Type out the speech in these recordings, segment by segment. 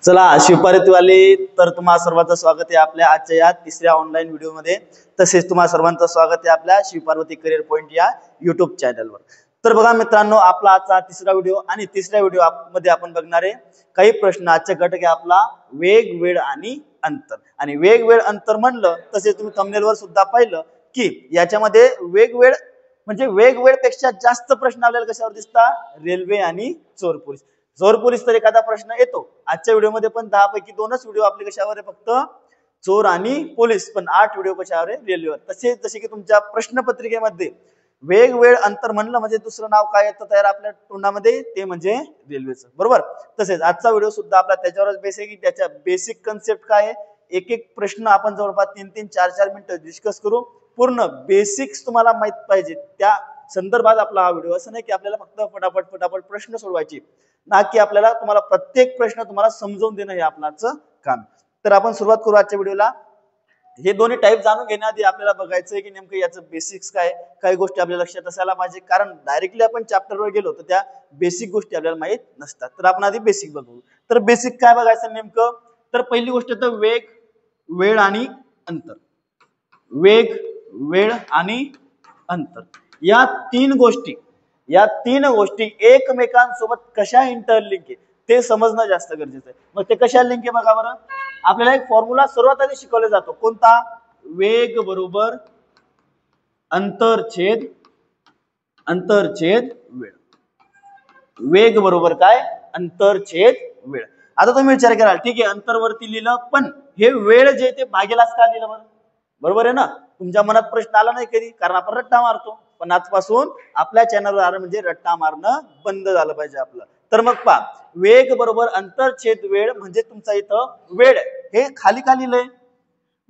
चला शिवपार्वतीवाले तर तुम्हा सर्वांचं स्वागत आहे आपल्या आजच्या या तिसऱ्या ऑनलाईन व्हिडिओमध्ये। तसेच तुम्हा सर्वांचं स्वागत आहे आपल्या शिवपार्वती करिअर पॉइंट या युट्यूब चॅनलवर। तर बघा मित्रांनो, आपला आजचा तिसरा व्हिडिओ आणि तिसऱ्या व्हिडिओ मध्ये आपण बघणार आहे काही प्रश्न। आजचा घटक आहे आपला वेग, वेळ आणि अंतर। आणि वेग, वेळ, अंतर म्हणलं तसेच तुम्ही थंबनेलवर सुद्धा पाहिलं की याच्यामध्ये वेग, वेळ म्हणजे वेग, वेळ पेक्षा जास्त प्रश्न आपल्याला कशावर दिसतात? रेल्वे आणि चोर पोलीस। चोर पोलीस तर एखादा प्रश्न येतो। आजच्या व्हिडिओमध्ये पण 10 पैकी 2च व्हिडिओ आपले कशावर आहे? फक्त चोर आणि पोलीस। पण 8 व्हिडिओ कशावर आहे? रेल्वेवर। तसेच जसे की तुमच्या प्रश्नपत्रिकेमध्ये वेग, वेळ, अंतर म्हणलं म्हणजे दुसरं नाव काय येतं तयार आपल्या तोंडामध्ये? ते म्हणजे रेल्वेचं, बरोबर। तसेच आजचा व्हिडिओ सुद्धा आपला त्याच्यावरच बेस आहे की त्याच्या बेसिक कन्सेप्ट काय आहे, एक एक प्रश्न आपण जवळपास 3-3, 4-4 मिनिटं डिस्कस करू। पूर्ण बेसिक्स तुम्हाला माहित पाहिजे त्या संदर्भात आपला हा व्हिडिओ। असं नाही की आपल्याला फक्त फटाफट प्रश्न सोडवायचे, ना की आपल्याला तुम्हाला प्रत्येक प्रश्न तुम्हाला समजावून देणं हे आपल्याचं काम। तर आपण सुरुवात करू आजच्या व्हिडिओला। हे दोन्ही टाइप जाणून घेण्याआधी आपल्याला बघायचं की नेमकं याचं बेसिक्स काय, काही गोष्टी आपल्या लक्षात असायला पाहिजे, कारण डायरेक्टली आपण चॅप्टरवर गेलो तर त्या बेसिक गोष्टी आपल्याला माहित नसतात। तर आपण आधी बेसिक बघू। तर बेसिक काय बघायचं नेमकं? तर पहिली गोष्ट तर वेग, वेळ आणि अंतर। वेग, वेळ आणि अंतर या तीन गोष्टी एकमेकांसोबत कशा इंटरलिंक आहे ते समजणं जास्त गरजेचं आहे। मग ते कशा लिंक आहे बघा बरं। आपल्याला एक फॉर्म्युला सर्वात आधी शिकवला जातो, कोणता? वेग बरोबर अंतर छेद वेळ। वेग बरोबर काय? अंतर छेद वेळ। आता तुम्ही विचार कराल, ठीक आहे अंतर वरती लिहिलं, पण हे वेळ जे ते भागेलाच का लिहिलं बरं? बरोबर आहे ना? तुमच्या मनात प्रश्न आला नाही कधी? कारण आपण रट्टा मारतो, पण आजपासून आपल्या चॅनलवर आलं म्हणजे रट्टा मारणं बंद झालं पाहिजे आपलं। तर मग पहा, वेग बरोबर अंतर छेद वेळ म्हणजे तुमचा इथं वेळ हे खाली का लिहिलंय?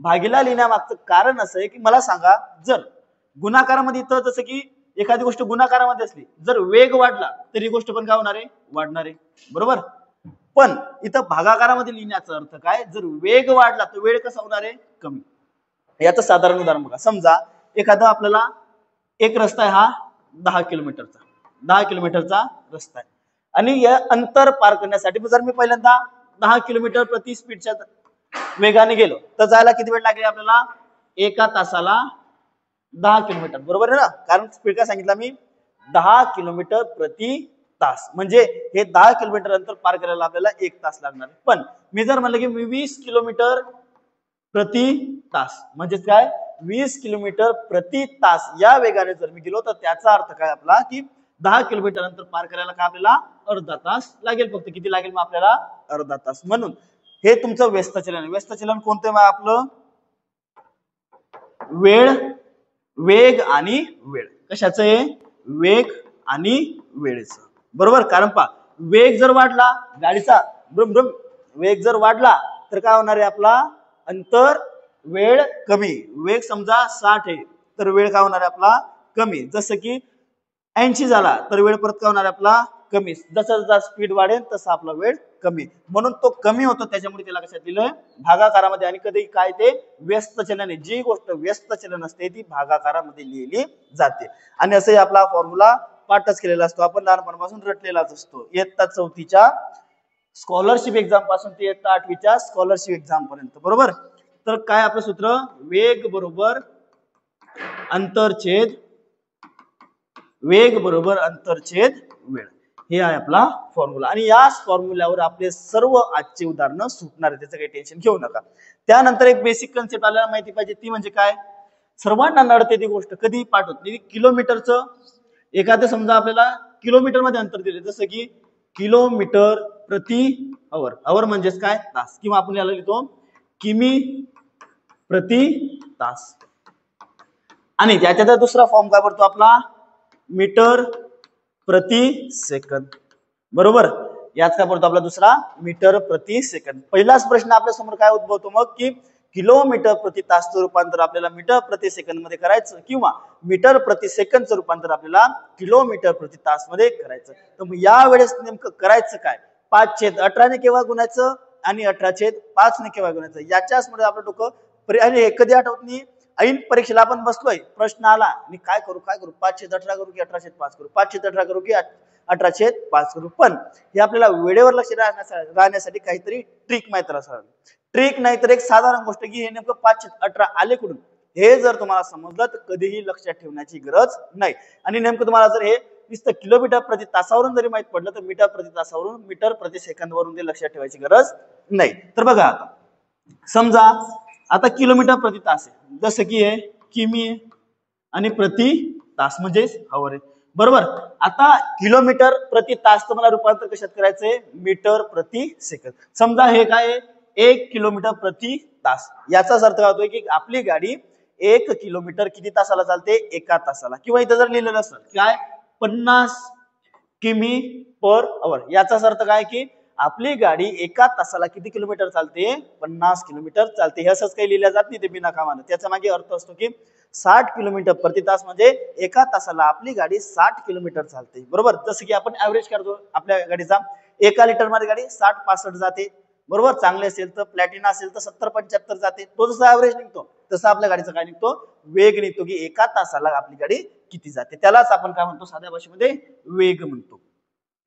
भागीला लिहिण्यामागचं कारण असं आहे की मला सांगा, जर गुणाकारामध्ये इथं जसं की एखादी गोष्ट गुणाकारामध्ये असली, जर वेग वाढला तर ही गोष्ट पण काय होणार आहे? वाढणार आहे, बरोबर। पण इथं भागाकारामध्ये लिहिण्याचा अर्थ काय? जर वेग वाढला तर वेळ कसा होणार आहे? कमी। याचं साधारण उदाहरण बघा। समजा एखादा आपल्याला एक रस्ता आहे, हा 10 किलोमीटरचा रस्ता आहे, आणि या अंतर पार करण्यासाठी जर मी पहिल्यांदा 10 किलोमीटर प्रति स्पीडच्या वेगाने गेलो तर जायला किती वेळ लागेल आपल्याला? एका तासाला 10 किलोमीटर, बरोबर आहे ना? कारण स्पीड काय सांगितलं मी? 10 किलोमीटर प्रति तास। म्हणजे हे 10 किलोमीटर अंतर पार करायला आपल्याला 1 तास लागणार। पण मी जर म्हणलं की 20 किलोमीटर प्रति तास म्हणजे काय? 20 किलोमीटर प्रति तास या वेगाने जर मी गेलो तर त्याचा अर्थ काय आपला की 10 किलोमीटर अंतर पार करायला काय आपल्याला अर्धा तास लागेल। फक्त किती लागेल मग आपल्याला? अर्धा तास। म्हणून हे तुमचं व्यस्त चलन आहे। व्यस्त चलन कोणतं आहे आपलं? वेळ, वेग आणि वेळ। कशाचं आहे? वेग आणि वेळेचं, बरोबर। कारण पहा, वेग जर वाढला गाडीचा, ब्रुम ब्रुम वेग जर वाढला तर काय होणार आहे आपला? अंतर वेळ कमी। वेग समजा 60 आहे तर वेळ काय होणार आहे आपला? कमी। जसं की 80 झाला तर वेळ परत काय होणार आहे आपला? कमी। जसं जसं स्पीड वाढेल तसा आपला वेळ कमी, म्हणून तो कमी होतो, त्याच्यामुळे त्याला कशात दिलं? भागाकारामध्ये। आणि कधी काय ते व्यस्त चलन आहे, जी गोष्ट व्यस्त चलन असते ती भागाकारामध्ये लिहिली जाते। आणि असंही आपला फॉर्म्युला पाठच केलेला असतो, आपण लहानपणापासून रटलेलाच असतो, इयत्ता 4थीच्या स्कॉलरशिप एक्झाम पासून ते इयत्ता 8वीच्या स्कॉलरशिप एक्झाम पर्यंत, बरोबर। तर काय आपलं सूत्र? वेग बरोबर अंतर छेद वेळ, हे आहे आपला फॉर्म्युला। आणि याच फॉर्म्युल्यावर आपले सर्व आजचे उदाहरणं सुटणार आहे, त्याचं काही टेन्शन घेऊ नका। त्यानंतर एक बेसिक कन्सेप्ट आपल्याला माहिती पाहिजे, ती म्हणजे काय? सर्वांना नडते ती गोष्ट, कधी पाठ होत नाही, किलोमीटरचं। एखादं समजा आपल्याला किलोमीटर मध्ये अंतर दिले, जसं की किलोमीटर प्रति आवर, आवर म्हणजेच काय? तास, किंवा आपण याला लिहितो किमी प्रति तास। आणि त्याच्यात दुसरा फॉर्म काय पडतो आपला? मीटर प्रति सेकंद, बरोबर। याच काय पडतो आपला दुसरा? मीटर प्रति सेकंद। पहिलाच प्रश्न आपल्या समोर काय उद्भवतो मग की किलोमीटर प्रति तासचं रूपांतर आपल्याला मीटर प्रति सेकंद मध्ये करायचं, किंवा मीटर प्रति सेकंदचं रूपांतर आपल्याला किलोमीटर प्रति तास मध्ये करायचं। तर मग या वेळेस नेमकं करायचं काय? 5/18 ने केव्हा गुणायचं आणि 18/5 ने केव्हा गुणायचं, याच्याच मध्ये आपलं डोकं। आणि हे कधी आठवत नाही? ऐन परीक्षेला आपण बसलोय, प्रश्न आला आणि काय करू 518 करू की 1805 करू, 518 करू की 1805 करू. पण हे आपल्याला वेळेवर लक्ष राहण्यासाठी काहीतरी ट्रिक माहित असावी. ट्रिक नाही तर एक साधारण गोष्ट की हे नेमकं 518 आले कुठून हे जर तुम्हाला समजलं तर कधीही लक्षात ठेवण्याची गरज नाही. आणि नेमकं तुम्हाला जर हे नुसतं किलोमीटर प्रति तासावरून जरी माहित पडलं तर मीटर प्रति तासावरून मीटर प्रति सेकंद वरून ते लक्षात ठेवायची गरज नाही. तर बघा आता समजा आता किलोमीटर प्रति तास आहे, जसं की आहे किमी आहे आणि प्रति तास म्हणजे हवर आहे, बरोबर. आता किलोमीटर प्रति तास मला रूपांतर कशात करायचंय, मीटर प्रति सेकंद. समजा हे काय आहे 1 किलोमीटर प्रति तास, याचाच अर्थ काय होतोय की आपली गाडी 1 किलोमीटर किती तासाला चालते, 1 तासाला. किंवा इथं जर लिहिलेलं असेल काय 50 किमी पर आवर, याचाच अर्थ काय की आपली गाडी 1 तासाला किती किलोमीटर चालते, 50 किलोमीटर चालते. हे असंच काही लिहिलं जात नाही ते बिना कामानं. त्याचा मागे अर्थ असतो की 60 किलोमीटर प्रति तास म्हणजे 1 तासाला आपली गाडी 60 किलोमीटर चालते, बरोबर. जसं की आपण ऍव्हरेज करतो आपल्या गाडीचा 1 लिटर मध्ये गाडी 60-65 जाते, बरोबर. चांगले असेल तर प्लॅटिना असेल तर 70-75 जाते. तो जसा ऍव्हरेज निघतो तसा आपल्या गाडीचा काय निघतो, वेग निघतो की 1 तासाला आपली गाडी किती जाते. त्यालाच आपण काय म्हणतो साध्या भाषेमध्ये वेग म्हणतो.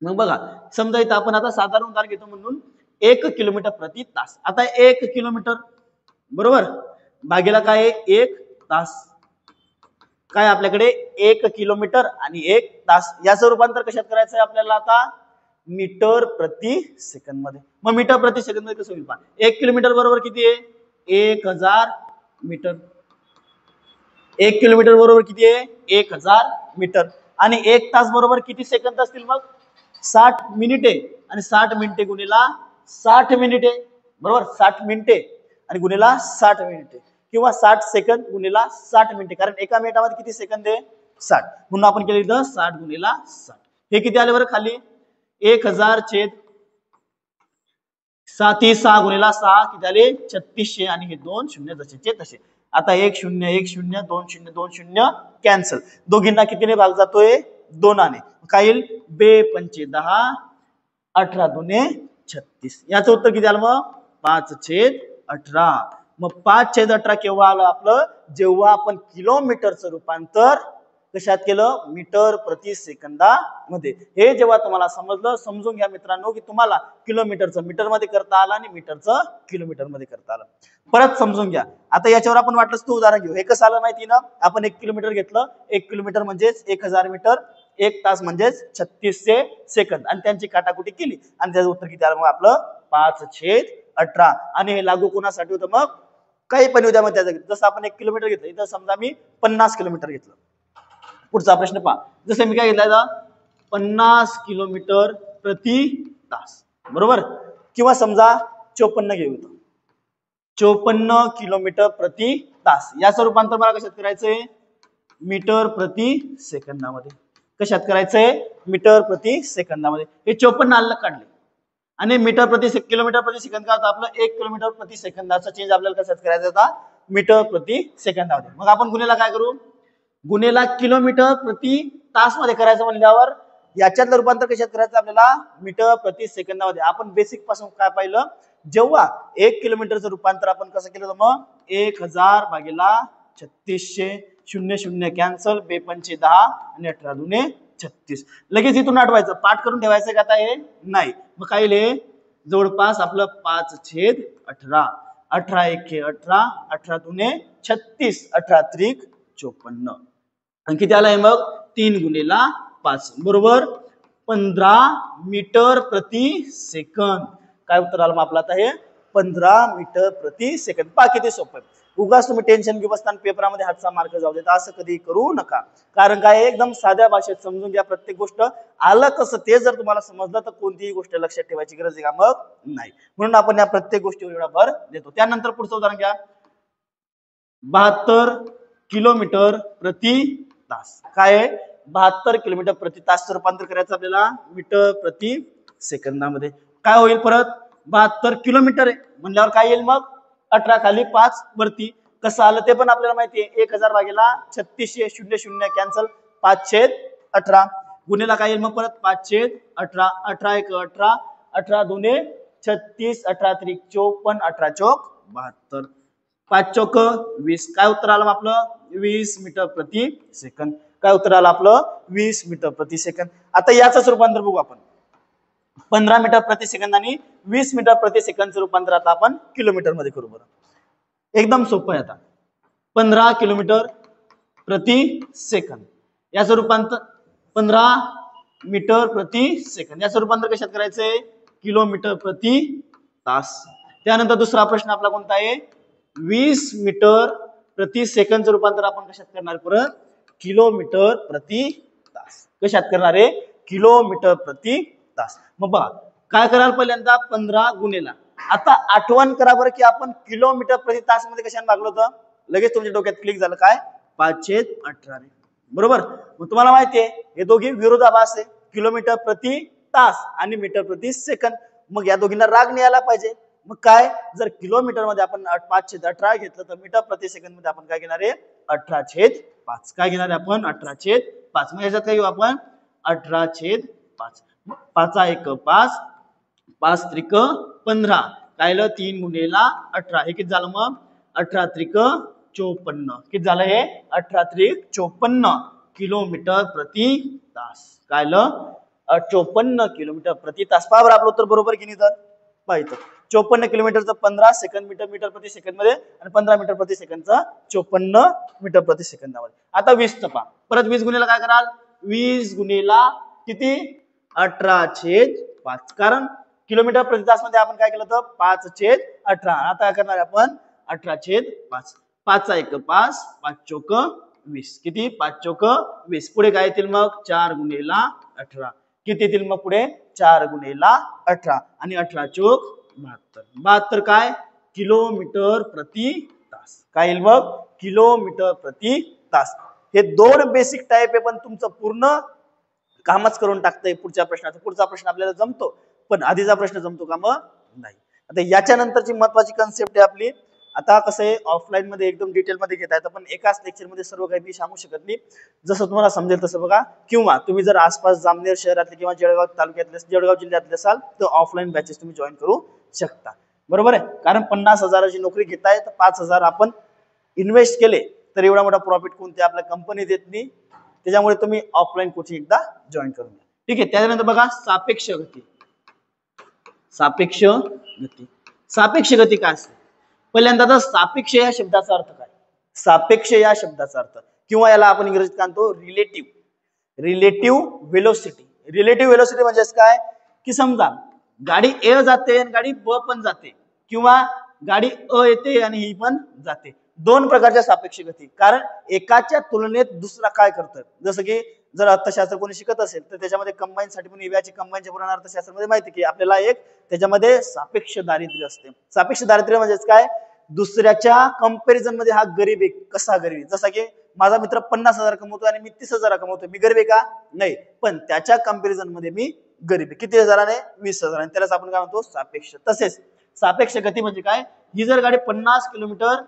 मग बघा समजा इथं आपण आता साधारण उदाहरण घेतो म्हणून 1 किलोमीटर प्रति तास. आता 1 किलोमीटर बरोबर भागेला काय 1 तास, काय आपल्याकडे 1 किलोमीटर आणि 1 तास याचं रूपांतर कशात करायचं आहे आपल्याला आता, मीटर प्रति सेकंद मध्ये. मग मीटर प्रति सेकंद मध्ये कसं होईल पहा, 1 किलोमीटर बरोबर किती आहे 1000 मीटर, 1 किलोमीटर बरोबर किती आहे 1000 मीटर. आणि 1 तास बरोबर किती सेकंद असतील मग 60 मिनिटे, आणि 60 मिनिटे गुणिला 60 मिनिटे, बरोबर. 60 मिनिटे आणि गुणिला 60 मिनिटे किंवा 60 सेकंद गुणिला 60 मिनिटे, कारण एका मिनिटामध्ये किती सेकंद आहे 60, म्हणून आपण केलं इथं 60 गुणिला 60. हे किती आले बरं खाली 1000/36 गुणिला 6 किती आले 3600 आणि हे 2 शून्य जसेचे तसे. आता 1 0 1 0 2 0 2 0 कॅन्सल, दोघींना कितीने भाग जातोय 2ने. काय येईल 2×5 = 10, 18×2 = 36. याचं उत्तर किती आलं मग 5/18. मग 5/18 केव्हा आलं आपलं, जेव्हा आपण किलोमीटरचं रूपांतर कशात केलं, मीटर प्रति सेकंदामध्ये. हे जेव्हा तुम्हाला समजलं, समजून घ्या मित्रांनो की तुम्हाला किलोमीटरचं मीटर मध्ये करता आलं आणि मीटरचं किलोमीटर मध्ये करता आलं. परत समजून घ्या. आता याच्यावर आपण वाटलंच तू उदाहरण घेऊ. हे कसं आलं माहिती ना, आपण 1 किलोमीटर घेतलं, 1 किलोमीटर म्हणजेच 1000 मीटर, 1 तास म्हणजेच 3600 सेकंद आणि त्यांची काटाकुटी केली आणि त्याचं उत्तर किती आलं मग आपलं 5/18. आणि हे लागू कोणासाठी होतं मग, काही पण उद्या मग त्याचं जसं आपण 1 किलोमीटर घेतलं, इथं समजा मी 50 किलोमीटर घेतलं. पुढचा प्रश्न पहा, जसं मी काय घेतलाय 50 किलोमीटर प्रति तास, बरोबर. किंवा समजा 54 घेऊ, 54 किलोमीटर प्रति तास. याचं रूपांतर मला कशात करायचंय, मीटर प्रति सेकंदामध्ये. कशात करायचंय, मीटर प्रति सेकंदामध्ये. हे 54 आलं काढले आणि मीटर प्रति किलोमीटर प्रति सेकंद काय होतं आपलं 1 किलोमीटर प्रति सेकंदाचा चेंज आपल्याला कशात करायचा होता, मीटर प्रति सेकंदामध्ये. मग आपण गुन्हेला काय करू, गुन्हेला किलोमीटर प्रति तास मध्ये करायचं म्हणल्यावर याच्यातलं रूपांतर कशात करायचं आपल्याला, मीटर प्रति सेकंदामध्ये. आपण बेसिक पासून काय पाहिलं, जेव्हा 1 किलोमीटरचं रूपांतर आपण कसं केलं होतं मग 1000/3600 0 0 कॅन्सल, 2×5 10 आणि 18×2 36. लगेच इथून आठवायचं, पाठ करून ठेवायचं का आता हे नाही. मग काय येईल जवळपास आपलं 5/18, 18×1 18, 18×2 36, 18×3 54. आणि किती आलाय मग 3×5 बरोबर 15 मीटर प्रति सेकंद. काय उत्तर आलं मग आपलं आता हे 15 मीटर प्रति सेकंद. पहा किती सोपं आहे. उगाच तुम्ही टेन्शन घेऊ बसताना पेपरामध्ये हातचा मार्क जाऊ देता असं कधी करू नका. कारण काय एकदम साध्या भाषेत समजून घ्या. प्रत्येक गोष्ट आलं कसं ते जर तुम्हाला समजलं तर कोणतीही गोष्ट लक्षात ठेवायची गरज आहे का मग नाही. म्हणून आपण या प्रत्येक गोष्टीवर एवढा भर देतो. त्यानंतर पुढचं उदाहरण घ्या 72 किलोमीटर प्रति तास. काय आहे 72 किलोमीटर प्रति तास रूपांतर करायचं आपल्याला मीटर प्रति सेकंदामध्ये. काय होईल परत 72 किलोमीटर आहे म्हणल्यावर काय येईल मग 18 खाली 5 वरती. कसं आलं ते पण आपल्याला माहिती आहे 1000/3600 0 0 कॅन्सल 5/18 गुन्हेला काय येईल मग परत 5/18 18×1 18 18×2 36 18×3 54 18×4 72. 5 चौक 20. काय उत्तर आलं आपलं? 20 मीटर प्रति सेकंद. काय उत्तर आलं आपलं? 20 मीटर प्रति सेकंद. आता याच रूपांतर बघू आपण. 15 मीटर प्रति सेकंद आणि 20 मीटर प्रति सेकंदचं रूपांतर आता आपण किलोमीटर मध्ये करू. बरं, एकदम सोपं आहे. आता 15 किलोमीटर प्रति सेकंद याचं रूपांतर 15 मीटर प्रति सेकंद याचं रूपांतर कशात करायचंय? किलोमीटर प्रति तास. त्यानंतर दुसरा प्रश्न आपला कोणता आहे? 20 मीटर प्रति सेकंदचं रूपांतर आपण कशात करणार? परत किलोमीटर प्रति तास. कशात करणार आहे? किलोमीटर प्रति तास. मग बघा काय कराल? पहिल्यांदा 15 गुणेला. आता आठवण करा बरं की आपण किलोमीटर प्रति तास मध्ये कशाने भागलो होतं? लगेच तुमच्या डोक्यात क्लिक झालं. काय? 5/18. बरोबर. मग तुम्हाला माहितीये हे दोघी विरोधाभास आहे, किलोमीटर प्रति तास आणि मीटर प्रति सेकंद. मग या दोघींना राग नाही आला पाहिजे. मग काय? जर किलोमीटर मध्ये आपण 5/18 घेतलं तर मीटर प्रति सेकंद मध्ये आपण काय घेणार आहे? 18/5. काय घेणार आहे आपण? 18/5. मग याच्यात काय घेऊ आपण? 18/5. 5 5, 5 त्रिक 15. काय आलं? 3 गुणेला 18. हे किती झालं मग? 18 त्रिक 54. किती झालं हे? 18 त्रिक 54 किलोमीटर प्रति तास. काय आलं? 54 किलोमीटर प्रति तास. पहा बरं आपलं उत्तर बरोबर की नाही? तर पाहिजे 54 किलोमीटरचं 15 सेकंद मीटर प्रति सेकंद मध्ये आणि 15 मीटर प्रति सेकंदचा 54 मीटर प्रति सेकंदामध्ये. आता 20 पहा. परत 20 गुणेला काय कराल? 20 गुणेला किती? 18/5. कारण किलोमीटर प्रति तास मध्ये आपण काय केलं होतं? 5/18. आता काय करणार आपण? 18/5. 5 1 5, 5 चौक 20. किती? 5 चौक 20. पुढे काय येतील मग? 4 गुणेला 18. किती येतील मग पुढे? 4 गुणेला 18 आणि 18 चौक 72. 72 काय? किलोमीटर प्रति तास. काय येईल मग? किलोमीटर प्रति तास. हे दोन बेसिक टाईप आहे, पण तुमचं पूर्ण कामच करून टाकतंय पुढच्या प्रश्नाचं. पुढचा प्रश्न आपल्याला जमतो, पण आधीचा प्रश्न जमतो का? मग नाही. आता याच्या नंतरची महत्वाची कन्सेप्ट आहे आपली. आता कसं आहे, ऑफलाईन मध्ये एकदम डिटेल मध्ये घेता येतं, पण एकाच लेक्चर मध्ये सर्व काही मी सांगू शकत नाही. जसं तुम्हाला समजेल तसं बघा. किंवा तुम्ही जर आसपास जामनेर शहरातले किंवा जळगाव तालुक्यातले, जळगाव जिल्ह्यातले असाल तर ऑफलाईन बॅचेस तुम्ही जॉईन करू शकता. बरोबर आहे. कारण 50,000ची नोकरी घेताय तर 5,000 आपण इन्व्हेस्ट केले तर एवढा मोठा प्रॉफिट कोणती आपल्या कंपनी देत नाही. त्याच्यामुळे तुम्ही ऑफलाईन कोचिंग एकदा जॉईन करून घ्या. ठीक आहे. त्यानंतर बघा सापेक्ष गती. सापेक्ष गती. सापेक्ष गती काय असते? पहिल्यांदा तर सापेक्ष या शब्दाचा अर्थ काय? सापेक्ष या शब्दाचा अर्थ, किंवा याला आपण इंग्रजीत काय म्हणतो? Relative velocity. रिलेटिव्ह व्हेलोसिटी म्हणजे काय? की समजा गाडी ए जाते आणि गाडी ब पण जाते, किंवा गाडी अ येते आणि ही पण जाते. दोन प्रकारच्या सापेक्ष गती. कारण एकाच्या तुलनेत दुसरा काय करतं? जसं की जर अर्थशास्त्र कोणी शिकत असेल तर त्याच्यामध्ये कंबाईन साठी पण ईव्याची कंबाईनच्या पुराण अर्थशास्त्रामध्ये माहिती की आपल्याला एक त्याच्यामध्ये सापेक्ष दारिद्र्य असते. सापेक्ष दारिद्र्य म्हणजेच काय? दुसऱ्याच्या कंपॅरिझन मध्ये हा गरीब आहे. कसा गरीब? जसा की माझा मित्र 50,000 कमवतो आणि मी 30,000 कमवतो, मी गरीब आहे का? नाही. पण त्याच्या कंपॅरिझन मध्ये मी गरीब आहे. किती हजाराने? 20,000. त्यालाच आपण काय म्हणतो? सापेक्ष. तसेच सापेक्ष गती म्हणजे काय? ही जर गाडी 50 किलोमीटर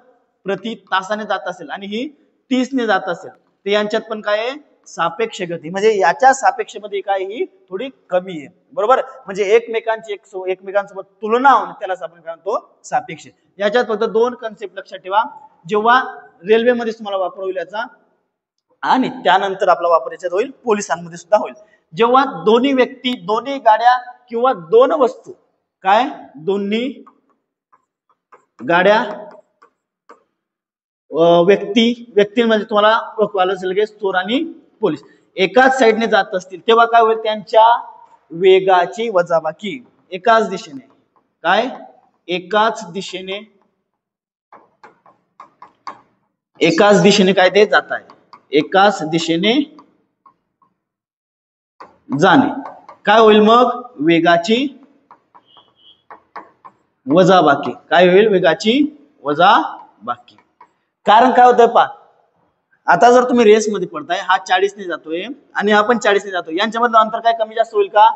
प्रति तासाने जात असेल आणि ही 30 ने जात असेल तर यांच्यात पण काय आहे? सापेक्ष गती. म्हणजे याच्या सापेक्ष मध्ये काय? ही थोडी कमी आहे. बरोबर. म्हणजे एकमेकांसोबत तुलना होणे त्यालाच आपण काय म्हणतो? सापेक्ष. याच्यात फक्त दोन कन्सेप्ट लक्षात ठेवा. जेव्हा रेल्वेमध्ये तुम्हाला वापर होईल याचा, आणि त्यानंतर आपला वापर याच्यात होईल पोलिसांमध्ये सुद्धा होईल. जेव्हा दोन्ही व्यक्ती, दोन्ही गाड्या किंवा दोन वस्तू, काय? दोन्ही गाड्या, व्यक्ती म्हणजे तुम्हाला ओळखवायला असेल की चोर आणि पोलीस एकाच साइडने जात असतील तेव्हा काय होईल? त्यांच्या वेगाची वजाबाकी एकाच दिशेने. काय? एकाच दिशेने काय ते जात आहे? एकाच दिशेने जाणे. काय होईल मग? वेगाची वजाबाकी. काय होईल? वेगाची वजाबाकी. कारण काय होतंय पहा, आता जर तुम्ही रेस मध्ये पडताय, हा 40 ने जातोय आणि हा पण 40 ने जातोय, यांच्यामधलं अंतर काय कमी जास्त होईल का?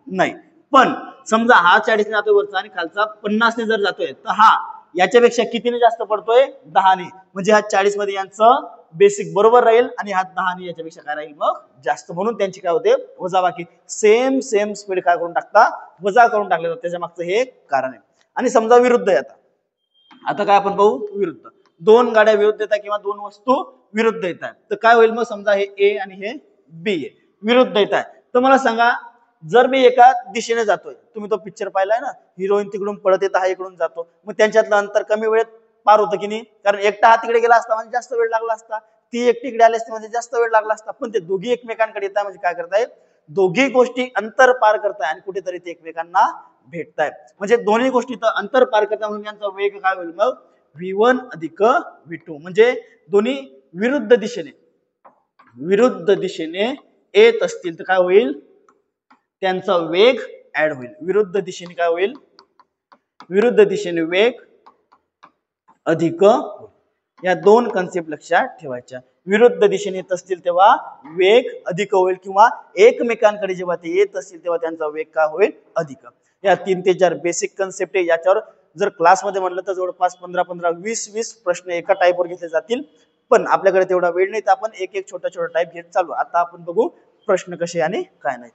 नाही. पण समजा हा 40 ने जातोय वरचा आणि खालचा 50 ने जर जातोय तर हा याच्यापेक्षा कितीने जास्त पडतोय? 10 ने. म्हणजे हा 40 मध्ये यांचं बेसिक बरोबर राहील आणि हा 10 ने याच्यापेक्षा काय राहील मग? जास्त. म्हणून त्यांची काय होते? वजाबाकी. सेम स्पीड काय करून टाकता? वजा करून टाकले जातात. त्याच्या मागचं हे कारण आहे. आणि समजा विरुद्ध आहे. आता काय आपण पाहू? विरुद्ध. दोन गाड्या विरुद्ध येतात किंवा दोन वस्तू विरुद्ध येतात तर काय होईल मग समजा हे ए आणि हे बी आहे विरुद्ध येतात तर मला सांगा जर मी एका दिशेने जातोय तुम्ही तो पिक्चर पाहिलाय ना हिरोईन तिकडून पळत येत हा इकडून जातो मग त्यांच्यातलं अंतर कमी वेळेत पार होतं की नाही कारण एकटा हा तिकडे गेला असता म्हणजे जास्त वेळ लागला असता ती एकटीकडे आली असते म्हणजे जास्त वेळ लागला असता पण ते दोघी एकमेकांकडे येतात म्हणजे काय करतायत दोघी गोष्टी अंतर पार करताय आणि कुठेतरी ते एकमेकांना भेटतायत म्हणजे दोन्ही गोष्टी अंतर पार करताय म्हणून यांचा वेग काय होईल मग v1 अधिक v2 म्हणजे दोन्ही विरुद्ध दिशेने येत असतील तर काय होईल त्यांचा वेग ऍड होईल विरुद्ध दिशेने काय होईल विरुद्ध दिशेने वेग अधिक या दोन कन्सेप्ट लक्षात ठेवायच्या विरुद्ध दिशेने येत असतील तेव्हा वेग अधिक होईल किंवा एकमेकांकडे जेव्हा ते येत असतील तेव्हा त्यांचा वेग काय होईल अधिक या 3 ते 4 बेसिक कन्सेप्ट आहे याच्यावर जर क्लासमध्ये म्हणलं तर जवळपास 15-20 प्रश्न एका टाईपवर घेतले जातील पण आपल्याकडे तेवढा वेळ नाही तर आपण एक छोटा टाईप घेत चालू आता आपण बघू प्रश्न कसे आणि काय नाही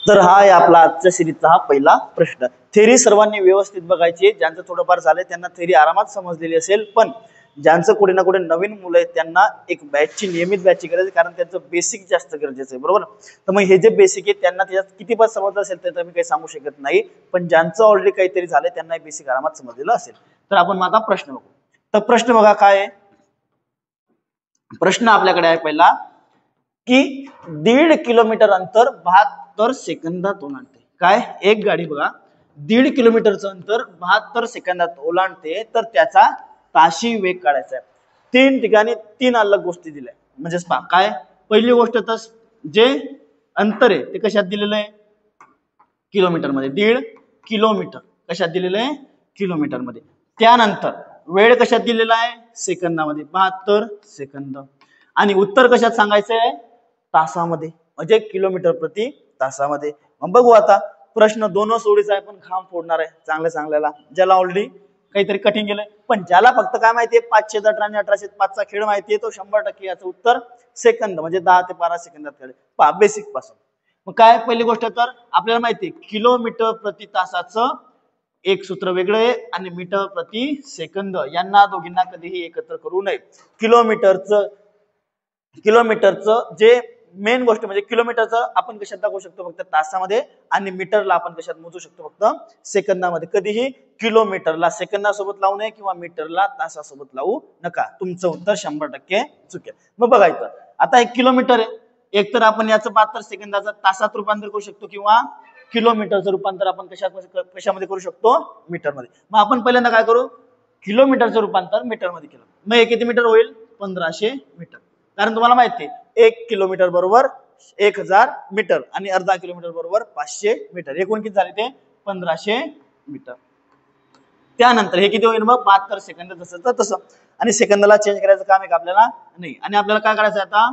तर हा आहे आपला आजच्या सिरीजचा हा पहिला प्रश्न थेरी सर्वांनी व्यवस्थित बघायची ज्यांचं थोडंफार झालंय त्यांना थेरी आरामात समजलेली असेल पण ज्यांचं कुठे ना कुठे नवीन मुलं आहेत त्यांना एक नियमित बॅचची गरज आहे कारण त्यांचं बेसिक जास्त गरजेचं आहे बरोबर तर मग हे जे बेसिक आहे त्यांना त्याच्यात किती पण समजलं असेल तर मी काही सांगू शकत नाही पण ज्यांचं ऑलरेडी काहीतरी झालंय त्यांना बेसिक आरामात समजलेलं असेल तर आपण माझा प्रश्न बघू तर प्रश्न बघा काय आहे प्रश्न आपल्याकडे आहे पहिला की 1.5 किलोमीटर अंतर 72 सेकंदात ओलांडते काय एक गाडी बघा 1.5 किलोमीटरचं अंतर 72 सेकंदात ओलांडते तर त्याचा ताशी वेग काढायचा आहे 3 ठिकाणी 3 अलग गोष्टी दिल्या म्हणजेच पहा काय पहिली गोष्ट तर जे अंतर आहे ते कशात दिलेलं आहे किलोमीटर मध्ये 1.5 किलोमीटर कशात दिलेलं आहे किलोमीटर मध्ये त्यानंतर वेळ कशात दिलेला आहे सेकंदामध्ये 72 सेकंद आणि उत्तर कशात सांगायचं आहे तासामध्ये म्हणजे किलोमीटर प्रति तासामध्ये मग बघू आता प्रश्न दोन सोडीचा आहे पण घाम फोडणार आहे चांगल्याला ज्याला ऑलरेडी काहीतरी कठीण गेलंय पण ज्याला फक्त काय माहितीये 518 आणि 1805 चा खेळ माहितीये तो 100% याचं उत्तर सेकंद म्हणजे 10 ते 12 सेकंदात कळेल पहा बेसिक पासून मग काय पहिली गोष्ट तर आपल्याला माहितीये किलोमीटर प्रति तासाचं एक सूत्र वेगळं आहे आणि मीटर प्रति सेकंद यांना दोघींना कधीही एकत्र करू नये किलोमीटरचं जे मेन गोष्ट म्हणजे किलोमीटरचं आपण कशात दाखवू शकतो फक्त तासामध्ये आणि मीटरला आपण कशात मोजू शकतो फक्त सेकंदामध्ये कधीही किलोमीटरला सेकंदासोबत लावू नये किंवा मीटरला तासासोबत लावू नका तुमचं उत्तर 100% चुकेल मग बघायचं आता 1 किलोमीटर आहे एक तर आपण याचं 72 सेकंदाचं तासात रूपांतर करू शकतो किंवा किलोमीटरचं रूपांतर आपण कशामध्ये करू शकतो मीटरमध्ये मग आपण पहिल्यांदा काय करू किलोमीटरचं रूपांतर मीटरमध्ये केलं मग हे किती मीटर होईल 1500 मीटर कारण तुम्हाला माहिती आहे 1 किलोमीटर बरोबर 1000 मीटर आणि अर्धा किलोमीटर बरोबर 500 मीटर एकूण किती झाले ते 1500 मीटर त्यानंतर हे किती होईल मग 72 सेकंद जसं तसं आणि सेकंदाला चेंज करायचं काम आहे का आपल्याला नाही आणि आपल्याला काय करायचं आहे आता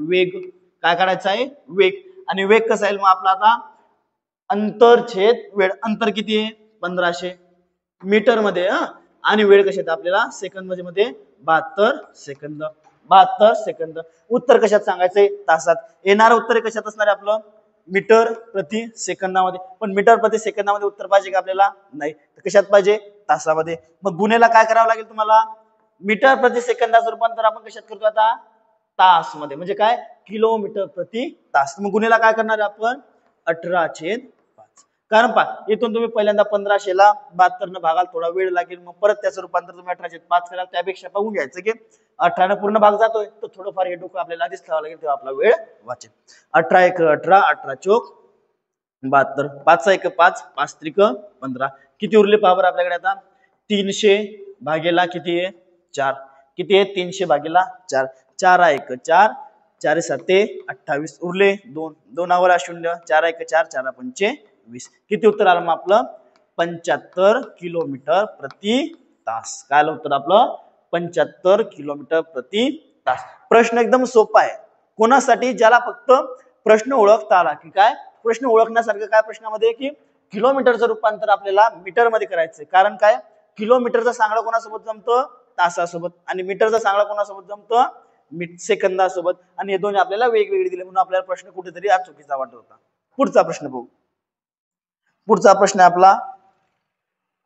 वेग काय करायचं आहे वेग आणि वेग कसा येईल मग आपला आता अंतर छेद वेळ अंतर किती आहे 1500 मीटर मध्ये आणि वेळ कशात आपल्याला सेकंद मध्ये 72 सेकंद उत्तर कशात सांगायचंय तासात येणारं उत्तर कशात असणार आहे आपलं मीटर प्रति सेकंदामध्ये पण मीटर प्रति सेकंदामध्ये उत्तर पाहिजे का आपल्याला नाही तर कशात पाहिजे तासामध्ये मग गुन्हेला काय करावं लागेल तुम्हाला मीटर प्रति सेकंदाचं रूपांतर आपण कशात करतो आता तास मध्ये म्हणजे काय किलोमीटर प्रति तास मग गुन्हेला काय करणार आहे आपण 18/5 कारण पहा इथून तुम्ही पहिल्यांदा 1500 ला 72 न भागाल थोडा वेळ लागेल मग परत त्याचं रूपांतर तुम्ही 18/5 कराल त्यापेक्षा बघून घ्यायचं की 18 न पूर्ण भाग जातोय तर थोडंफार हे डोकं आपल्याला आधीच ठेवावं लागेल तेव्हा आपला वेळ वाचेल 18 × 18 18 चोक 72 5 × 1 5 5 त्रिक 15 किती उरले पावर आपल्याकडे आता 300 भागेला किती आहे 4 किती आहे 300 भागेला 4 4 1 4 4 7 28 उरले 2 2 वर 0 4 1 4 4 5 20 किती उत्तर आलं मग आपलं 75 किलोमीटर प्रति तास काय आलं उत्तर आपलं 75 किलोमीटर प्रति तास प्रश्न एकदम सोपा आहे कोणासाठी ज्याला फक्त प्रश्न ओळखता आला की काय प्रश्न ओळखण्यासारखं काय प्रश्नामध्ये की किलोमीटरचं रूपांतर आपल्याला मीटर मध्ये करायचंय कारण काय किलोमीटरचा सांगडा कोणासोबत जमतं तासासोबत आणि मीटरचा सांगडा कोणासोबत जमतं सेकंदासोबत आणि हे दोन्ही आपल्याला वेगवेगळे दिले म्हणून आपल्याला प्रश्न कुठेतरी आज चुकीचा वाटत होता पुढचा प्रश्न बघू पुढचा प्रश्न आपला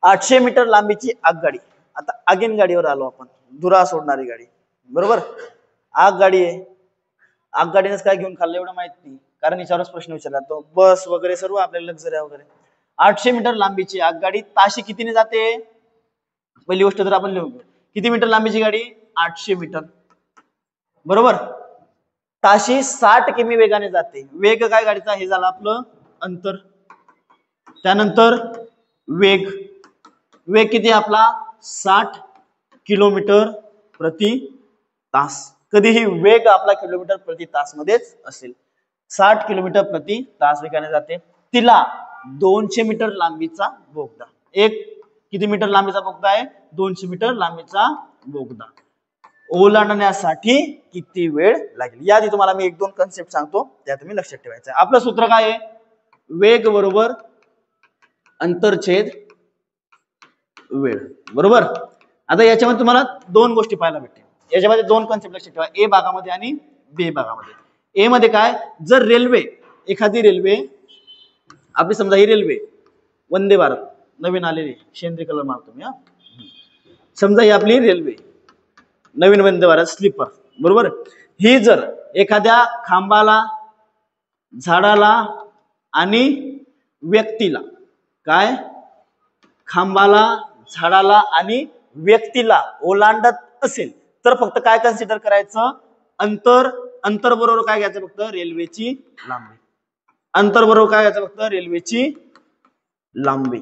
800 मीटर लांबीची आगगाडी आता आगीन गाडीवर आलो आपण, धुरा सोडणारी गाडी, बरोबर. आग गाडी आहे, आग गाडीनेच काय घेऊन खाल्लं एवढं माहित नाही, कारण याच्यावरच प्रश्न विचारला तो. बस वगैरे सर्व आपल्याला लक्झरी वगैरे. 800 मीटर लांबीची आगगाडी ताशी कितीने जाते? पहिली गोष्ट तर आपण लिहून घेऊ, किती मीटर लांबीची गाडी? 800 मीटर, बरोबर. ताशी 60 किमी वेगाने जाते. वेग काय गाडीचा? हे झालं आपलं अंतर. त्यानंतर वेग, वेग किती आपला? 60 किलोमीटर प्रति तास. कधीही वेग आपला किलोमीटर प्रति तास मध्येच असेल. 60 किलोमीटर प्रति तास वेगाने जाते. तिला 200 मीटर लांबीचा बोगदा. एक किती मीटर लांबीचा बोगदा आहे? 200 मीटर लांबीचा बोगदा. ओलांडण्यासाठी किती वेळ लागेल? याआधी तुम्हाला मी 1-2 कन्सेप्ट सांगतो, त्या तुम्ही लक्षात ठेवायचं. आपलं सूत्र काय आहे? वेग बरोबर अंतर छेद वेळ, बरोबर. आता याच्यामध्ये तुम्हाला 2 गोष्टी पाहायला भेटतील. याच्यामध्ये 2 कन्सेप्ट लक्षात ठेवा, ए भागामध्ये आणि बी भागामध्ये. ए मध्ये काय? जर रेल्वे, एखादी रेल्वे आपली, समजा ही रेल्वे वंदे भारत नवीन आलेली, शेंद्री कलर मारतो मी, समजा ही आपली रेल्वे नवीन वंदे भारत स्लीपर, बरोबर. ही जर एखाद्या खांबाला, झाडाला आणि व्यक्तीला, काय? खांबाला, झाडाला आणि व्यक्तीला ओलांडत असेल तर फक्त काय कन्सिडर करायचं? अंतर. अंतर बरोबर काय घ्यायचं? फक्त रेल्वेची लांबी. अंतर बरोबर काय घ्यायचं? फक्त रेल्वेची लांबी.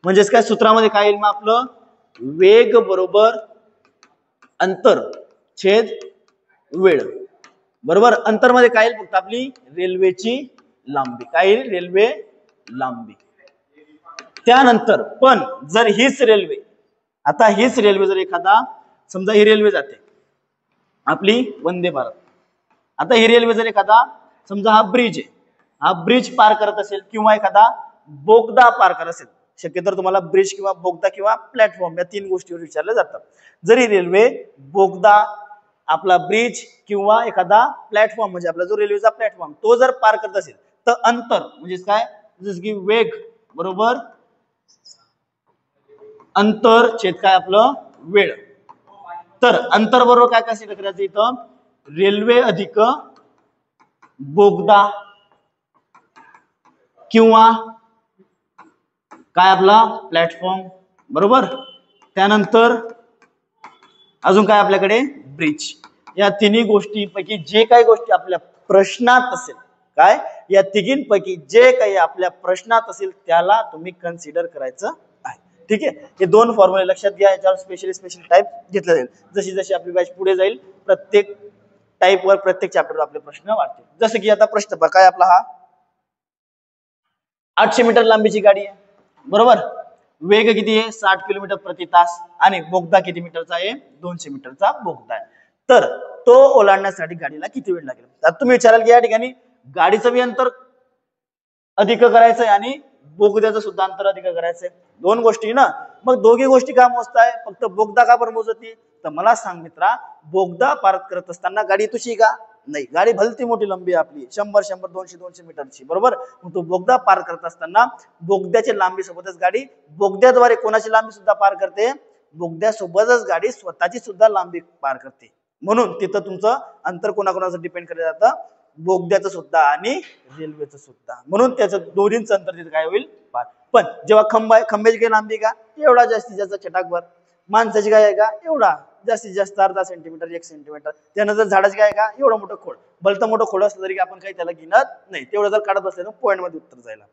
म्हणजेच काय सूत्रामध्ये काय येईल मग आपलं? वेग बरोबर अंतर छेद वेळ, बरोबर. अंतर मध्ये काय येईल? फक्त आपली रेल्वेची लांबी. काय येईल? रेल्वे लांबी. त्यानंतर पण जर हीच रेल्वे, आता हीच रेल्वे जर एखादा, समजा ही रेल्वे जाते आपली वंदे भारत, आता ही रेल्वे जर एखादा, समजा हा ब्रिज आहे, हा ब्रिज पार करत असेल किंवा एखादा बोगदा पार करत असेल, शक्यतो तुम्हाला ब्रिज किंवा बोगदा किंवा प्लॅटफॉर्म या 3 गोष्टीवर विचारले जातात. जरी रेल्वे बोगदा, आपला ब्रिज किंवा एखादा प्लॅटफॉर्म म्हणजे आपला जो रेल्वेचा प्लॅटफॉर्म तो जर पार करत असेल तर अंतर म्हणजे काय? जसं की वेग बरोबर अंतर छेद काय आपलं? वेळ. तर अंतर बरोबर काय कन्सिडर करायचं इथं? रेल्वे अधिक बोगदा किंवा काय आपला प्लॅटफॉर्म, बरोबर. त्यानंतर अजून काय आपल्याकडे? ब्रिज. या 3 गोष्टींपैकी जे काही गोष्टी आपल्या प्रश्नात असेल, काय? या तिघींपैकी जे काही आपल्या प्रश्नात असेल त्याला तुम्ही कन्सिडर करायचं आहे. ठीक आहे. हे 2 फॉर्म्युले लक्षात घ्या. याच्यावर स्पेशल टाइप घेतला जाईल. जशी जशी आपली बॅच पुढे जाईल प्रत्येक टाइपवर, प्रत्येक चॅप्टरवर आपले प्रश्न वाढतील. जसं की आता प्रश्न पहा, काय आपला हा 800 मीटर लांबीची गाडी आहे, बरोबर. वेग किती आहे? 60 किलोमीटर प्रति तास आणि बोगदा किती मीटरचा आहे? 200 मीटरचा बोगदा आहे. तर तो ओलांडण्यासाठी गाडीला किती वेळ लागेल? आता तुम्ही विचाराल की या ठिकाणी गाडीचं बी अंतर अधिक करायचंय आणि बोगद्याचं सुद्धा अंतर अधिक करायचंय. 2 गोष्टी ना, मग दोघी गोष्टी का मोजताय? फक्त बोगदा का बरं मोजती? तर मला सांग मित्रा, बोगदा पार करत असताना गाडी तुझी का? नाही, गाडी भलती मोठी लंबी आपली 100, 200 मीटरची, बरोबर. मग तो बोगदा पार करत असताना बोगद्याच्या लांबी सोबतच गाडी बोगद्याद्वारे कोणाची लांबी सुद्धा पार करते? बोगद्यासोबतच गाडी स्वतःची सुद्धा लांबी पार करते. म्हणून तिथं तुमचं अंतर कोणाकोणाचं डिपेंड केलं जातं? बोगद्याचं सुद्धा आणि रेल्वेचं सुद्धा. म्हणून त्याचं दोन्हीचं अंतर तिथे काय होईल? पार. पण जेव्हा खंब्याची काही लांबी का? एवढा जास्तीत जास्त छटाकभर. माणसाची काय आहे का? एवढा जास्तीत जास्त अर्धा सेंटीमीटर, 1 सेंटीमीटर. त्यानंतर झाडाची काय का? एवढं मोठं खोड. भलतं मोठं खोड असलं तरी आपण काही त्याला गिनत नाही. तेवढं जर काढत बसलं तर पॉइंट मध्ये उत्तर जायला.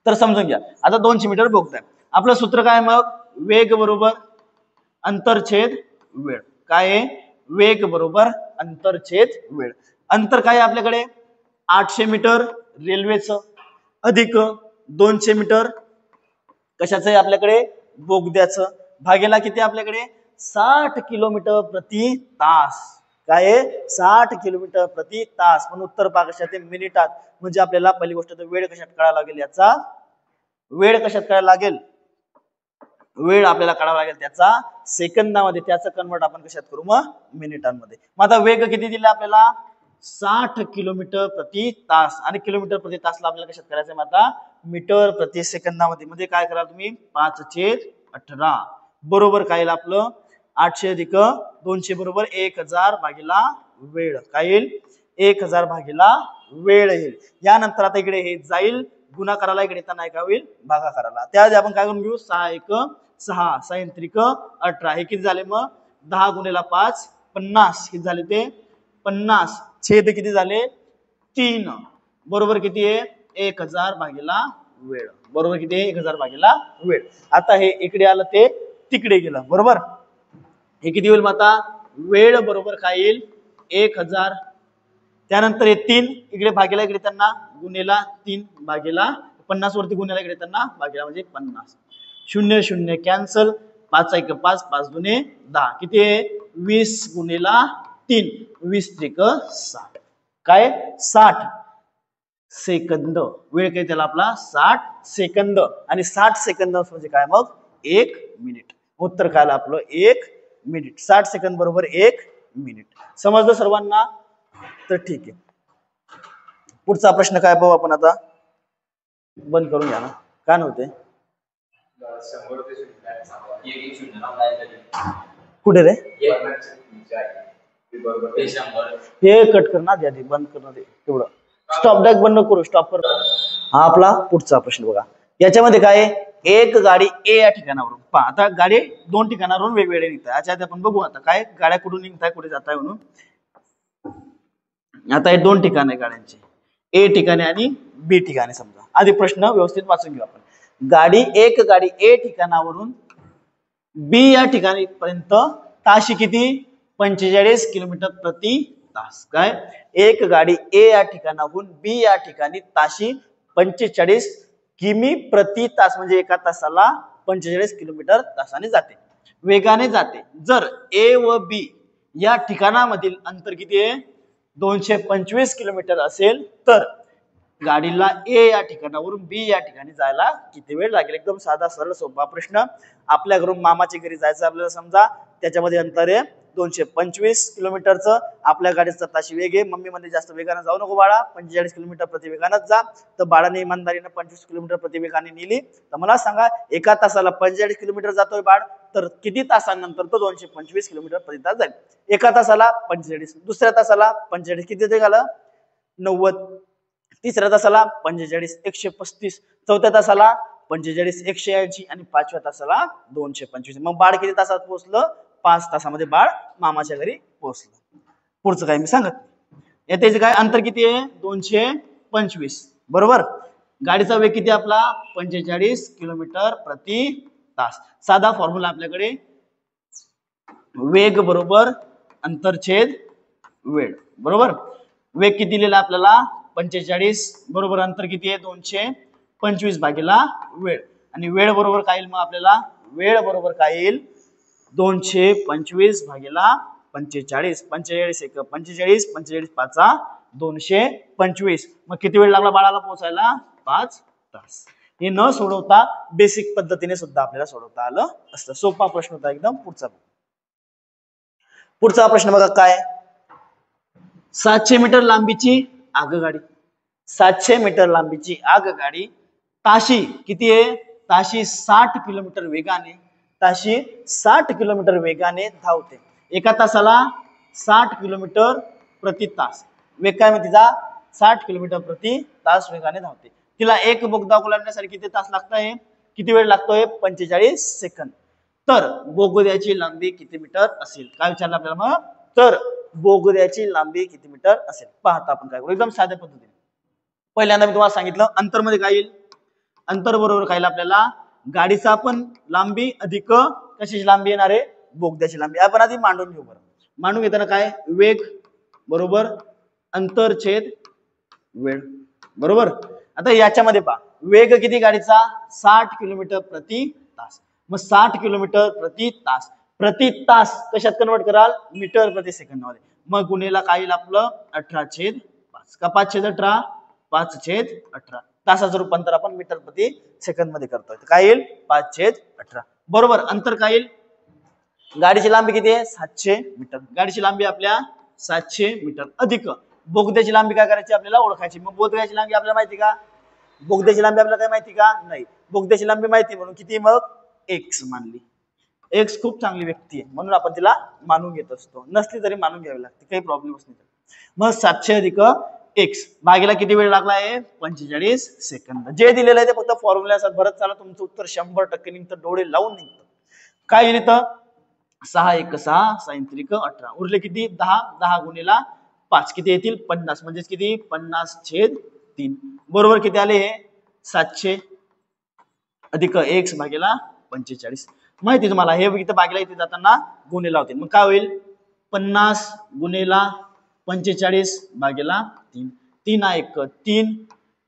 तर समजून घ्या, आता 200 मीटर बोगदा आहे. आपलं सूत्र काय मग? वेग बरोबर अंतर छेद वेळ. काय आहे? वेग बरोबर अंतर छेद वेळ. अंतर काय आहे आपल्याकडे? 800 मीटर रेल्वेचं अधिक 200 मीटर कशाचं आहे आपल्याकडे? बोगद्याचं. भागेला किती आपल्याकडे? 60 किलोमीटर प्रति तास. काय आहे? 60 किलोमीटर प्रति तास. पण उत्तर पहा कशात? मिनिटात. म्हणजे आपल्याला पहिली गोष्ट तर वेळ कशात काढायला लागेल? याचा वेळ कशात काढायला लागेल? वेळ आपल्याला काढावा लागेल त्याचा सेकंदामध्ये. त्याचं कन्वर्ट आपण कशात करू? मग मिनिटांमध्ये. मग आता वेग किती दिला आपल्याला? 60 किलोमीटर प्रति तास. आणि किलोमीटर प्रति तासला आपल्याला कशात करायचं? मग आता मीटर प्रति सेकंदामध्ये. म्हणजे काय करा तुम्ही? 5/18 बरोबर काय येईल आपलं 800 अधिक 200 बरोबर 1000 भागिला वेळ. काय येईल 1000 भागिला वेळ येईल. यानंतर आता इकडे हे जाईल गुणाकाराला, इकडे येताना काय होईल भागाकाराला. त्याआधी आपण काय करून घेऊ 6 1 6 6 त्रिक 18. हे किती झाले मग 10 गुणिला 5 50. किती झाले ते 50. छेद किती झाले 3. बरोबर किती आहे 1000 भागिला वेळ. बरोबर किती आहे 1000 भागिला वेळ. आता हे इकडे आलं ते तिकडे गेलं. बरोबर हे किती होईल मग आता वेळ बरोबर काय येईल 1000. त्यानंतर हे 3 इकडे भागीला, इकडे त्यांना गुणेला 3 भागीला 50 वरती गुणेला, इकडे त्यांना भागीला म्हणजे 50. 0 0 कॅन्सल. 5 1 5 5 दुने 10. किती आहे 20 गुणेला 3 20 त्रिक 60. काय 60 सेकंद. वेळ काय त्याला आपला 60 सेकंद. आणि 60 सेकंद म्हणजे काय मग 1 मिनिट. उत्तर काय आलं आपलं 1 मिनिट. 60 सेकंद बरोबर 1 मिनिट. समजलं सर्वांना तर ठीक आहे. पुढचा प्रश्न काय बघू आपण आता. बंद करून घ्या ना काय नव्हते कुठे रे हे कट करणार आधी बंद करणार तेवढं. स्टॉप डॅक बंद करू स्टॉप कर. हा आपला पुढचा प्रश्न बघा. याच्यामध्ये काय एक गाडी ए या ठिकाणावरून पहा. आता गाडी 2 ठिकाणावरून वेगवेगळे निघतात. याच्या आधी आपण बघू आता काय गाड्या कुठून निघताय कुठे जाताय म्हणून. आता हे 2 ठिकाण आहे गाड्यांचे ए ठिकाणी आणि बी ठिकाणी. समजा आधी प्रश्न व्यवस्थित वाचून घेऊ आपण. एक गाडी ए ठिकाणावरून बी या ठिकाणी पर्यंत ताशी किती 45 किलोमीटर प्रति तास. काय एक गाडी ए या ठिकाणाहून बी या ठिकाणी ताशी 45 किमी प्रति तास म्हणजे एका तासाला 45 किलोमीटर तासाने जाते, वेगाने जाते. जर ए व बी या ठिकाणामधील अंतर किती आहे 225 किलोमीटर असेल तर गाडीला ए या ठिकाणावरून बी या ठिकाणी जायला किती वेळ लागेल. एकदम साधा सरळ सोपा प्रश्न. आपल्या घरून मामाच्या घरी जायचं आपल्याला समजा त्याच्यामध्ये अंतर आहे 225 किलोमीटरचं. आपल्या गाडीचा ताशी वेग आहे. मम्मी मध्ये जास्त वेगाने जाऊ नको बाळा 45 किलोमीटर प्रति वेगानेच जा. तर बाळाने इमानदारीने 25 किलोमीटर प्रति वेगाने नेली. तर मला सांगा एका तासाला 45 किलोमीटर जातोय बाळ तर किती तासांनंतर तो 225 किलोमीटर प्रति तास जाईल. एका तासाला 45, दुसऱ्या तासाला 45 किती ते झालं 90, तिसऱ्या तासाला 45 135, चौथ्या तासाला 45 180 आणि 5व्या तासाला 225. मग बाळ किती तासात पोहोचलं 5 तासामध्ये बाळ मामाच्या घरी पोहोचलं. पुढचं काय मी सांगत याचे काय अंतर किती आहे 225. बरोबर गाडीचा वेग किती आपला 45 किलोमीटर प्रति तास. साधा फॉर्म्युला आपल्याकडे वेग बरोबर अंतर छेद वेळ. बरोबर वेग किती दिलेला आपल्याला 45 बरोबर अंतर किती आहे 225 भागिला वेळ. आणि वेळ बरोबर काय येईल मग आपल्याला वेळ बरोबर काय येईल 225 भागिला 45. 45 1 45 45 5 225. मग किती वेळ लागला बाळाला पोहोचायला 5 तास. हे न सोडवता बेसिक पद्धतीने सुद्धा आपल्याला सोडवता आलं असतं. सोपा प्रश्न होता एकदम. पुढचा प्रश्न बघा काय 700 मीटर लांबीची आगगाडी. 700 मीटर लांबीची आगगाडी ताशी किती आहे ताशी 60 किलोमीटर वेगाने ताशी 60 किलोमीटर वेगाने धावते. एका तासाला 60 किलोमीटर प्रति तास. वेग काय म्हणजे तिचा 60 किलोमीटर प्रति तास वेगाने धावते. तिला एक बोगदा ओलांडण्यासाठी किती तास लागतोय किती वेळ लागतोय 45 सेकंद. तर बोगद्याची लांबी किती मीटर असेल काय विचारलं आपल्याला मग. तर बोगद्याची लांबी किती मीटर असेल पाहता आपण काय करू एकदम साध्या पद्धतीने. पहिल्यांदा मी तुम्हाला सांगितलं अंतर मध्ये काय येईल अंतर बरोबर काय आपल्याला गाडीचा पण लांबी अधिक कशाची लांबी येणार आहे बोगद्याची लांबी. आपण आधी मांडून घेऊ. बरं मांडून घेताना काय वेग बरोबर अंतर छेद वेळ. बरोबर आता याच्यामध्ये पहा वेग किती गाडीचा 60 किलोमीटर प्रति तास. मग 60 किलोमीटर प्रति तास कशात कन्वर्ट कराल मीटर प्रति सेकंद मध्ये. मग गुणेला काय येईल आपलं 18/5 का 5/18 5/18. तासाचं रूपांतर आपण मीटर प्रति सेकंद मध्ये करतोय. काय येईल 5/18. बरोबर अंतर काय येईल गाडीची लांबी किती आहे 700 मीटर. गाडीची लांबी आपल्या 700 मीटर अधिक बोगद्याची लांबी काय करायची आपल्याला ओळखायची. मग बोगद्याची लांबी आपल्याला माहिती का बोगद्याची लांबी आपल्याला काय माहिती का नाही. बोगद्याची लांबी माहिती म्हणून किती मग x मानली एक्स खूप चांगली व्यक्ती आहे म्हणून आपण तिला मानून घेत असतो, नसली तरी मानून घ्यावी लागते, काही प्रॉब्लेमच नाही. मग 700 अधिक एक्स भागीला किती वेळ लागला आहे 45 सेकंद. जे दिलेलं आहे ते फक्त फॉर्म्युला असतात. भरत चाला तुमचं उत्तर 100% निघतं, डोळे लावून निघतं. काय येईल इथं 6 1 6 6 3 18 उरले किती 10 10 गुणिला 5 किती येतील 50 म्हणजे किती 50/3 बरोबर किती आले हे 700 अधिक x भागीला 45. माहिती तुम्हाला हे इथं भागीला इथे जाताना गुणिला होतील. मग काय होईल 50 गुणिला 45 भागीला 3 3 1 3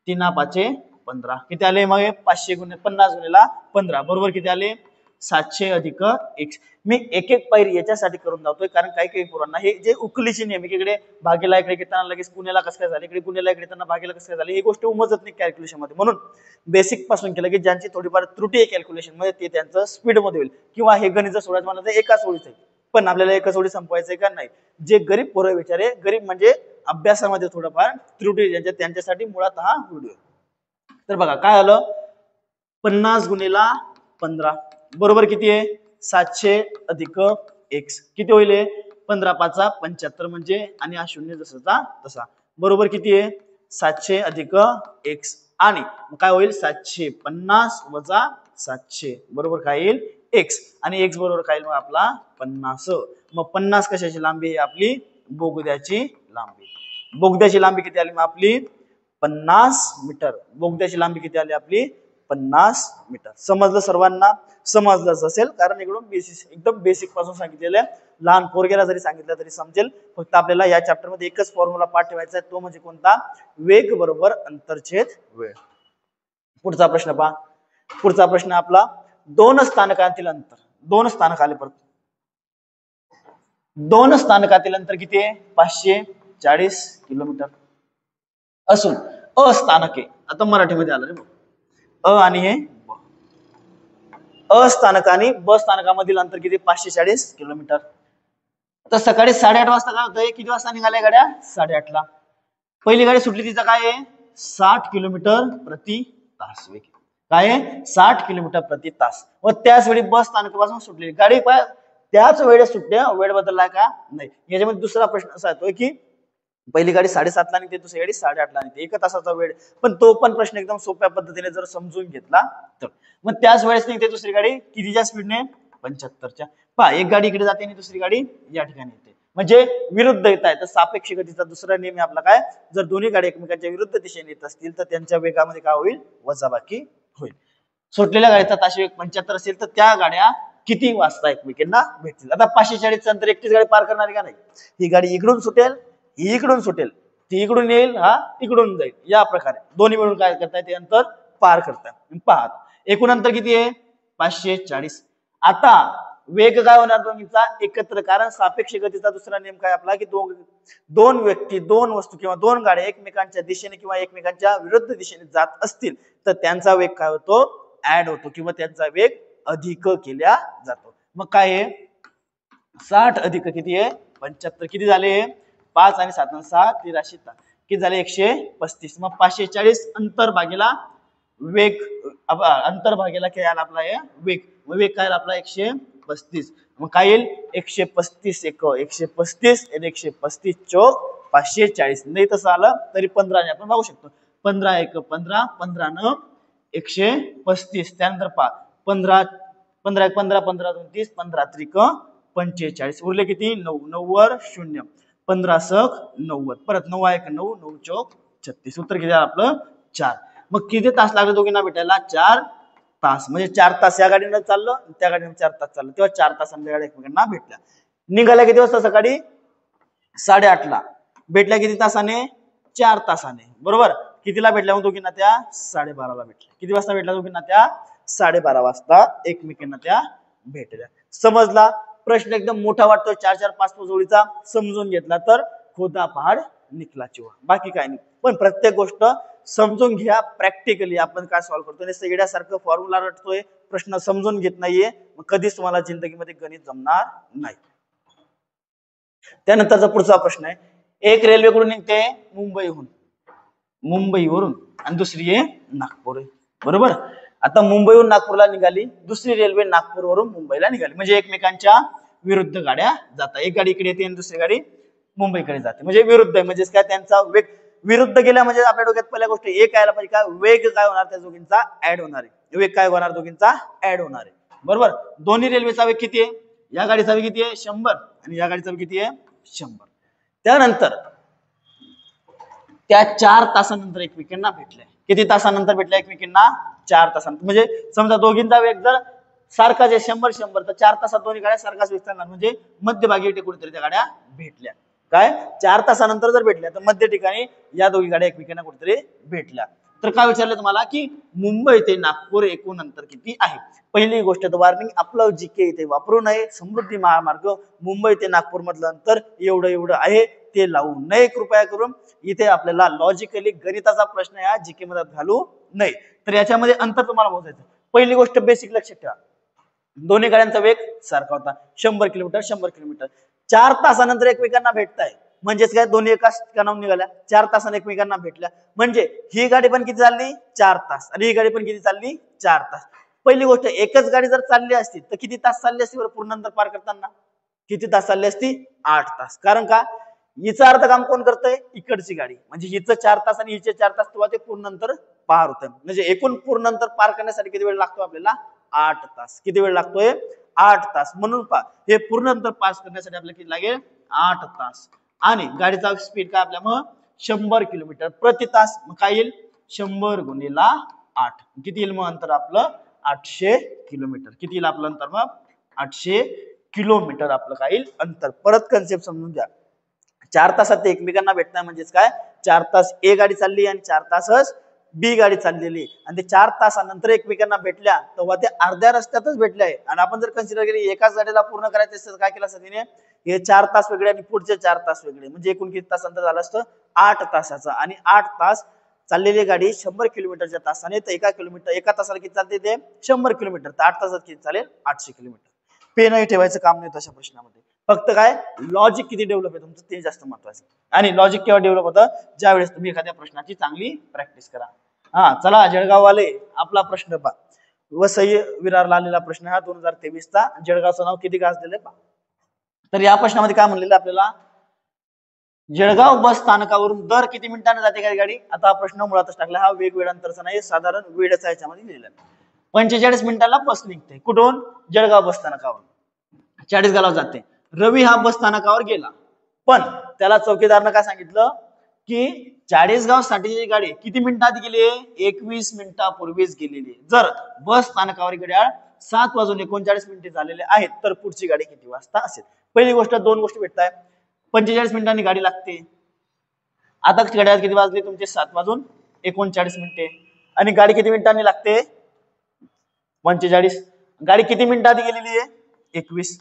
3 5 15 किती आले मग 500 गुणिले 50 गुणिला 15 बरोबर किती आले 700 अधिक x. मी एक एक पायरी याच्यासाठी करून जातोय कारण काही काही पोरांना हे जे उकलीचे नियम इकडे भागीला इकडे घेताना लगेच गुणिला कसं काय झालं, इकडे गुणिला इकडे घेताना भागीला कसं काय झालं, ही गोष्ट उमजत नाही कॅल्क्युलेशन मध्ये. म्हणून बेसिक पासून केलं की ज्यांची थोडीफार त्रुटी आहे कॅल्क्युलेशन मध्ये ते त्यांचं स्पीड मध्ये होईल. किंवा हे गणित सोडायचं मला तर एकाच ओळीच आहे, पण आपल्याला एकाच ओळी संपवायचंय का नाही. जे गरीब पोरं विचारे गरीब म्हणजे अभ्यासामध्ये थोडंफार त्रुटी त्यांच्यासाठी मुळात हा व्हिडिओ. तर बघा काय आलं 50 गुणिला 15 बरोबर किती आहे 700 अधिक x किती होईल 15 5 75 म्हणजे आणि हा शून्य जसाचा तसा बरोबर किती आहे 700 अधिक x आणि काय होईल 750 वजा 700 बरोबर काय येईल x आणि x बरोबर काय येईल मग आपला 50. मग 50 कशाची लांबी आहे आपली बोगद्याची लांबी. बोगद्याची लांबी किती आली मग आपली 50 मीटर. बोगद्याची लांबी किती आली आपली 50 मीटर. समजलं सर्वांना? समजलंच असेल कारण इकडून एकदम बेसिक पासून सांगितलेलं आहे. लहान पोरग्याला जरी सांगितलं तरी समजेल. फक्त आपल्याला या चॅप्टर मध्ये एकच फॉर्म्युला पाठ ठेवायचा आहे, तो म्हणजे कोणता वेग बरोबर अंतरछेद वेळ. पुढचा प्रश्न पहा. पुढचा प्रश्न आपला दोन स्थानकातील अंतर. दोन स्थानक आले परत. दोन स्थानकातील अंतर किती आहे 540 किलोमीटर असून अस्थानक आहे. आता मराठीमध्ये आलं रे अ आणि हे अ स्थानक आणि ब स्थानकामधील अंतर किती 540 किलोमीटर. तर सकाळी 8:30 वाजता काय होतंय किती वाजता निघाल्या गाड्या 8:30 ला. पहिली गाडी सुटली तिचा काय आहे 60 किलोमीटर प्रति तास वेग. काय आहे 60 किलोमीटर प्रति तास. व त्याच वेळी बस स्थानकापासून सुटलेली गाडी त्याच वेळेत सुटल्या वेळ बदलला का नाही. याच्यामध्ये दुसरा प्रश्न असा येतोय की पहिली गाडी 7:30 ला निघते दुसरी गाडी 8:30 ला निघते 1 तासाचा वेळ. पण तो पण प्रश्न एकदम सोप्या पद्धतीने जर समजून घेतला तर मग त्याच वेळेस निघते दुसरी गाडी कितीच्या स्पीडने 75च्या. पहा एक गाडी इकडे जाते आणि दुसरी गाडी या ठिकाणी येते म्हणजे विरुद्ध येत आहे. तर सापेक्ष गतीचा दुसरा नियम आपला काय जर दोन्ही गाडी एकमेकांच्या विरुद्ध दिशेने येत असतील तर त्यांच्या वेगामध्ये काय होईल वजाबाकी होईल. सुटलेल्या गाडीचा ताशी वेग 75 असेल तर त्या गाड्या किती वाजता एकमेकांना भेटतील. आता 540 अंतर एकटीच गाडी पार करणार का नाही. ही गाडी इकडून सुटेल ही इकडून सुटेल ती इकडून येईल हा तिकडून जाईल या प्रकारे दोन्ही मिळून काय करताय ते अंतर पार करताय. पहा एकूण अंतर किती आहे 540. आता वेग काय होणार दोन्हीचा एकत्र कारण सापेक्ष गतीचा दुसरा नियम काय आपला की दोन व्यक्ती दोन वस्तू किंवा दोन गाड्या एकमेकांच्या दिशेने किंवा एकमेकांच्या विरुद्ध दिशेने जात असतील तर त्यांचा वेग काय होतो ऍड होतो किंवा त्यांचा वेग अधिक केला जातो. मग काय आहे 60 अधिक किती आहे 75 किती झाले 5 आणि 7 6 13 किती झाले 135. मग 540 अंतर भागीला वेग अंतर भागीला काय आला आपला वेग. वेग काय आपला 135. मग काय येईल 135 एक 135 आणि 135 चौक 540 नाही तसं आलं तरी 15 ने आपण बघू शकतो. 15 एक 15 15 न 135 त्यानंतर 15 15 एक 15 15 2 30 15 त्रिक 45 उरले किती 9 9 वर 0 15 सक 90 परत 9 एक 9 9 चौक 36 उत्तर किती आपलं 4. मग किती तास लागले दोघींना भेटायला 4 तास म्हणजे 4 तास या गाडीनं चाललं त्या गाडीनं 4 तास चाललं तेव्हा 4 तासांनी गाड्या एकमेकांना भेटल्या. निघाल्या किती वाजता सकाळी 8:30 ला भेटल्या किती तासाने 4 तासाने बरोबर. कितीला भेटल्या मग दोघींना त्या 12:30 ला भेटल्या. किती वाजता भेटल्या दोघींना त्या 12:30 वाजता एकमेकांना त्या भेटल्या. समजला? प्रश्न एकदम मोठा वाटतो 4 4 5 5 ओळीचा समजून घेतला तर खोदा पहाड निकला चिवा बाकी काय नाही. पण प्रत्येक गोष्ट समजून घ्या प्रॅक्टिकली. आपण काय सॉल्व्ह करतोय सगळ्यासारखं फॉर्म्युला रटतोय प्रश्न समजून घेत नाहीये मग कधीच तुम्हाला जिंदगीमध्ये गणित जमणार नाही. त्यानंतरचा पुढचा प्रश्न आहे एक रेल्वे कडून निघते मुंबईवरून आणि दुसरी आहे नागपूर बरोबर. आता मुंबईहून नागपूरला निघाली, दुसरी रेल्वे नागपूरवरून मुंबईला निघाली, म्हणजे एकमेकांच्या विरुद्ध गाड्या जातात. एक गाडी इकडे येते आणि दुसरी गाडी मुंबईकडे जाते, म्हणजे विरुद्ध आहे. म्हणजे काय त्यांचा वेग विरुद्ध गेला म्हणजे आपल्या डोक्यात पहिल्या गोष्ट एक यायला पाहिजे, काय वेग काय होणार त्या दोघींचा ऍड होणार आहे. वेग काय होणार दोघींचा ऍड होणार आहे. बरोबर. दोन्ही रेल्वेचा वेग किती आहे? या गाडीचा वेग किती आहे? 100 आणि या गाडीचा वेग किती आहे? 100. त्यानंतर त्या 4 तासानंतर एकमेकांना भेटल्या. किती तासानंतर भेटल्या एकमेकांना? 4 तासानंतर. म्हणजे समजा दोघींचा वेग जर सारखाच आहे 100 तर 4 तासात दोन्ही गाड्या सारखाच वेग चालणार, म्हणजे मध्यभागी कुठेतरी त्या गाड्या भेटल्या. काय 4 तासानंतर जर भेटल्या तर मध्य ठिकाणी या दोघी गाड्या एकमेकांना कुठेतरी भेटल्या. तर काय विचारलं तुम्हाला की मुंबई ते नागपूर एकूण अंतर किती आहे? पहिली गोष्ट तर वॉर्निंग, आपलं जीके इथे वापरू नये. समृद्धी महामार्ग मुंबई ते नागपूर मधलं अंतर एवढं आहे, ते लावू नये कृपया करून. इथे आपल्याला लॉजिकली गणिताचा प्रश्न या जीके मध्ये घालू नये. तर याच्यामध्ये अंतर तुम्हाला मोजायचं. पहिली गोष्ट बेसिक लक्षात ठेवा, दोन्ही गाड्यांचा वेग सारखा होता, 100 किलोमीटर 100 किलोमीटर. 4 तासानंतर एकमेकांना भेटताय, म्हणजेच काय दोन्ही एकाच ठिकाणाहून निघाल्या, 4 तासाने एकमेकांना भेटल्या, म्हणजे ही गाडी पण किती चालली? 4 तास, आणि ही गाडी पण किती चालली? 4 तास. पहिली गोष्ट, एकच गाडी जर चालली असती तर किती तास चालली असती बरं पूर्ण अंतर पार करताना? किती तास चालली असती? 8 तास. कारण का? हिचं अर्ध काम कोण करतंय? इकडची गाडी. म्हणजे हिचं 4 तास आणि हिचे 4 तास, तेव्हा ते पूर्ण अंतर पार होतंय. म्हणजे एकूण पूर्ण अंतर पार करण्यासाठी किती वेळ लागतो आपल्याला? 8 तास. किती वेळ लागतोय? 8 तास. म्हणून हे पूर्ण अंतर पास करण्यासाठी आपल्याला किती लागेल? 8 तास. आणि गाडीचा स्पीड काय आपल्या मग 100 किलोमीटर प्रति तास. मग काय येईल? 100 गुणिला 8. किती येईल मग अंतर आपलं? 800 किलोमीटर. किती येईल आपलं अंतर मग? 800 किलोमीटर आपलं काय येईल अंतर. परत कन्सेप्ट समजून घ्या. 4 तासात ते एकमेकांना भेटणार, म्हणजेच काय 4 तास ए गाडी चालली आणि 4 तासच बी गाडी चाललेली, आणि ते 4 तासानंतर एकमेकांना भेटल्या तेव्हा ते अर्ध्या रस्त्यातच भेटले आहे. आणि आपण जर कन्सिडर केली एकाच गाडीला पूर्ण करायचं असेल तर काय केलं असतं तिने? हे 4 तास वेगळे आणि पुढचे 4 तास वेगळे, म्हणजे एकूण किती तासांतर झालं असतं? 8 तासाचं. आणि 8 तास चाललेली गाडी 100 किलोमीटरच्या तासाने, तर एका तासाला किती चालते ते? 100 किलोमीटर. तर 8 तासात किती चालेल? 800 किलोमीटर. पेनही ठेवायचं काम नाही तशा प्रश्नामध्ये. फक्त काय लॉजिक किती डेव्हलप आहे तुमचं ते जास्त महत्वाचं. आणि लॉजिक केव्हा डेव्हलप होतं? ज्यावेळेस तुम्ही एखाद्या प्रश्नाची चांगली प्रॅक्टिस करा. चला जळगाववाले, आपला प्रश्न पहा. वसई विरारला आलेला प्रश्न हा 2023चा. जळगावचं नाव किती गाजलेलं आहे पहा. तर या प्रश्नामध्ये काय म्हणलेलं आपल्याला? जळगाव बस स्थानकावरून दर किती मिनिटांनी जाते काय गाडी? आता हा प्रश्न मुळातच टाकला. हा वेग वेळांतरचा नाही, साधारण वेळेचा याच्यामध्ये लिहिलेला आहे. 45 मिनिटांना बस निघते. कुठून? जळगाव बस स्थानकावरून. 40 गावाला जाते. रवी हा बस स्थानकावर गेला, पण त्याला चौकीदारनं काय सांगितलं की 40 गाव साठीची गाडी किती मिनिटात गेली? 21 मिनिटापूर्वीच गेलेली. जर बस स्थानकावर घड्याळ 7:39 झालेले आहेत तर पुढची गाडी किती वाजता असेल? पहिली गोष्ट, दोन गोष्टी भेटताय. 45 मिनिटांनी गाडी लागते. आता घड्याळात किती वाजले तुमचे? 7:39. आणि गाडी किती मिनिटांनी लागते? 45. गाडी किती मिनिटात गेलेली आहे? 21.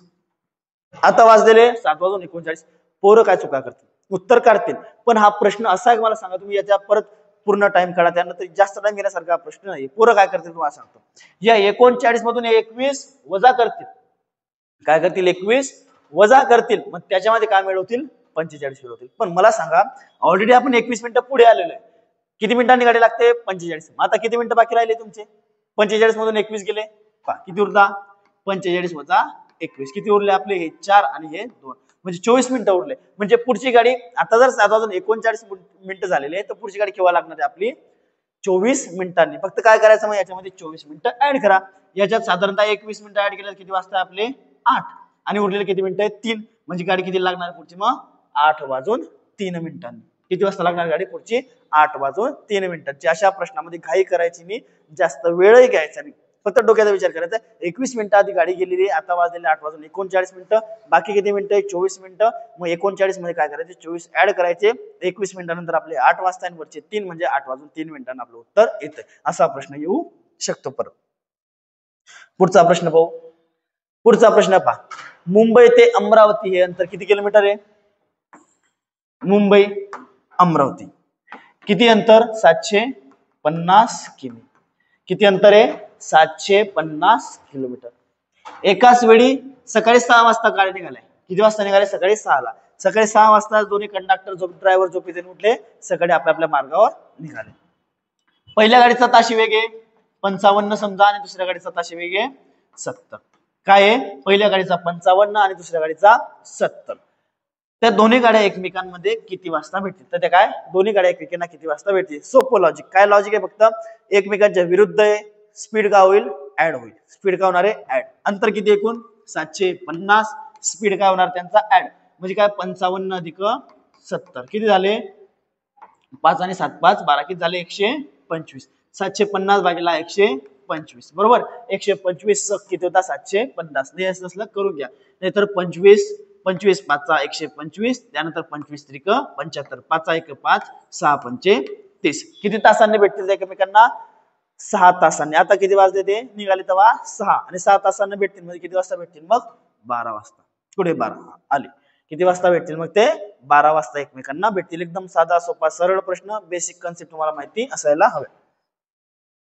आता वाजलेले 7:39. पोरं काय चुका करतील? उत्तर काढतील. पण हा प्रश्न असा आहे, मला सांगा तुम्ही याच्या परत पूर्ण टाइम काढा, त्यानंतर जास्त टाइम घेण्यासारखा प्रश्न नाही. पोरं काय करतील तुम्हाला सांगतो. या 39 मधून 21 वजा करतील. काय करतील? 21 वजा करतील. मग त्याच्यामध्ये काय मिळवतील? 45 मिळवतील. पण मला सांगा, ऑलरेडी आपण 21 मिनिटं पुढे आलेलो आहे. किती मिनिटांनी गाडी लागते? 45. आता किती मिनिटं बाकी राहिले तुमचे? 45 मधून 21 गेले, किती उरला? 45 वजा 21. किती उरले आपले? हे 4 आणि हे 2, म्हणजे 24 मिनिटं उरले. म्हणजे पुढची गाडी आता जर 7:39 झालेले आहे तर पुढची गाडी केव्हा लागणार आहे आपली? 24 मिनिटांनी. फक्त काय करायचं मग याच्यामध्ये 24 मिनिटं ऍड करा. याच्यात साधारणतः 21 मिनिटं ऍड केल्यास किती वाजता आपले? 8. आणि उरलेले किती मिनिटं आहेत? 3. म्हणजे गाडी किती लागणार पुढची मग? 8:03. किती वाजता लागणार गाडी पुढची? 8:03. अशा प्रश्नामध्ये घाई करायची नाही, जास्त वेळही घ्यायचा नाही, फक्त डोक्याचा विचार करायचा. 21 मिनिटं आधी गाडी गेलेली, आता वाजलेले 8:39. बाकी किती मिनिटं? 24 मिनिटं. मग 39 मध्ये काय करायचे? 24 ऍड करायचे. 21 मिनिटानंतर आपले 8 वाजता आणि वरचे 3 म्हणजे 8:03 आपलं उत्तर येतं. असा प्रश्न येऊ शकतो. परत पुढचा प्रश्न पाहू. पुढचा प्रश्न पहा. मुंबई ते अमरावती हे अंतर किती किलोमीटर आहे? मुंबई अमरावती किती अंतर? 750 किमी. किती अंतर आहे? 750 किलोमीटर. एकाच वेळी सकाळी 6 वाजता गाडी निघाल्या. किती वाजता निघाले? सकाळी 6ला. सकाळी 6 वाजता दोन्ही कंडक्टर ड्रायव्हर झोपेतून उठले, सकाळी आपल्या मार्गावर निघाले. पहिल्या गाडीचा ताशी वेग आहे 55 समजा आणि दुसऱ्या गाडीचा ताशे वेग आहे 70. काय आहे, पहिल्या गाडीचा 55 आणि दुसऱ्या गाडीचा 70. त्या दोन्ही गाड्या एकमेकांमध्ये किती वाजता भेटतील, तर त्या काय दोन्ही गाड्या एकमेकांना किती वाजता भेटतील. सोपं लॉजिक. काय लॉजिक आहे, फक्त एकमेकांच्या विरुद्ध आहे, स्पीड काय होईल, ऍड होईल. स्पीड काय होणार आहे, ऍड. अंतर किती एकूण 750, स्पीड काय होणार त्यांचा ऍड, म्हणजे काय 55 अधिक 70 किती झाले 5 आणि 7 5 12 किती झाले 125. 750 भागिले 125 बरोबर. 125 किती होता 750. नाही असं असलं करून घ्या, नाहीतर 25 25 5 125, त्यानंतर 25 त्रिक 75, 5 1 5 6 पंचे 30. किती तासांनी भेटतील एकमेकांना, 6 तासांनी. आता किती वाजले ते निघाले तेव्हा 6 आणि 6 तासांनी भेटतील, म्हणजे किती वाजता भेटतील मग 12 वाजता. पुढे 12 आले, किती वाजता भेटतील मग ते 12 वाजता एकमेकांना भेटतील. एकदम साधा सोपा सरळ प्रश्न, बेसिक कन्सेप्ट तुम्हाला माहिती असायला हवे.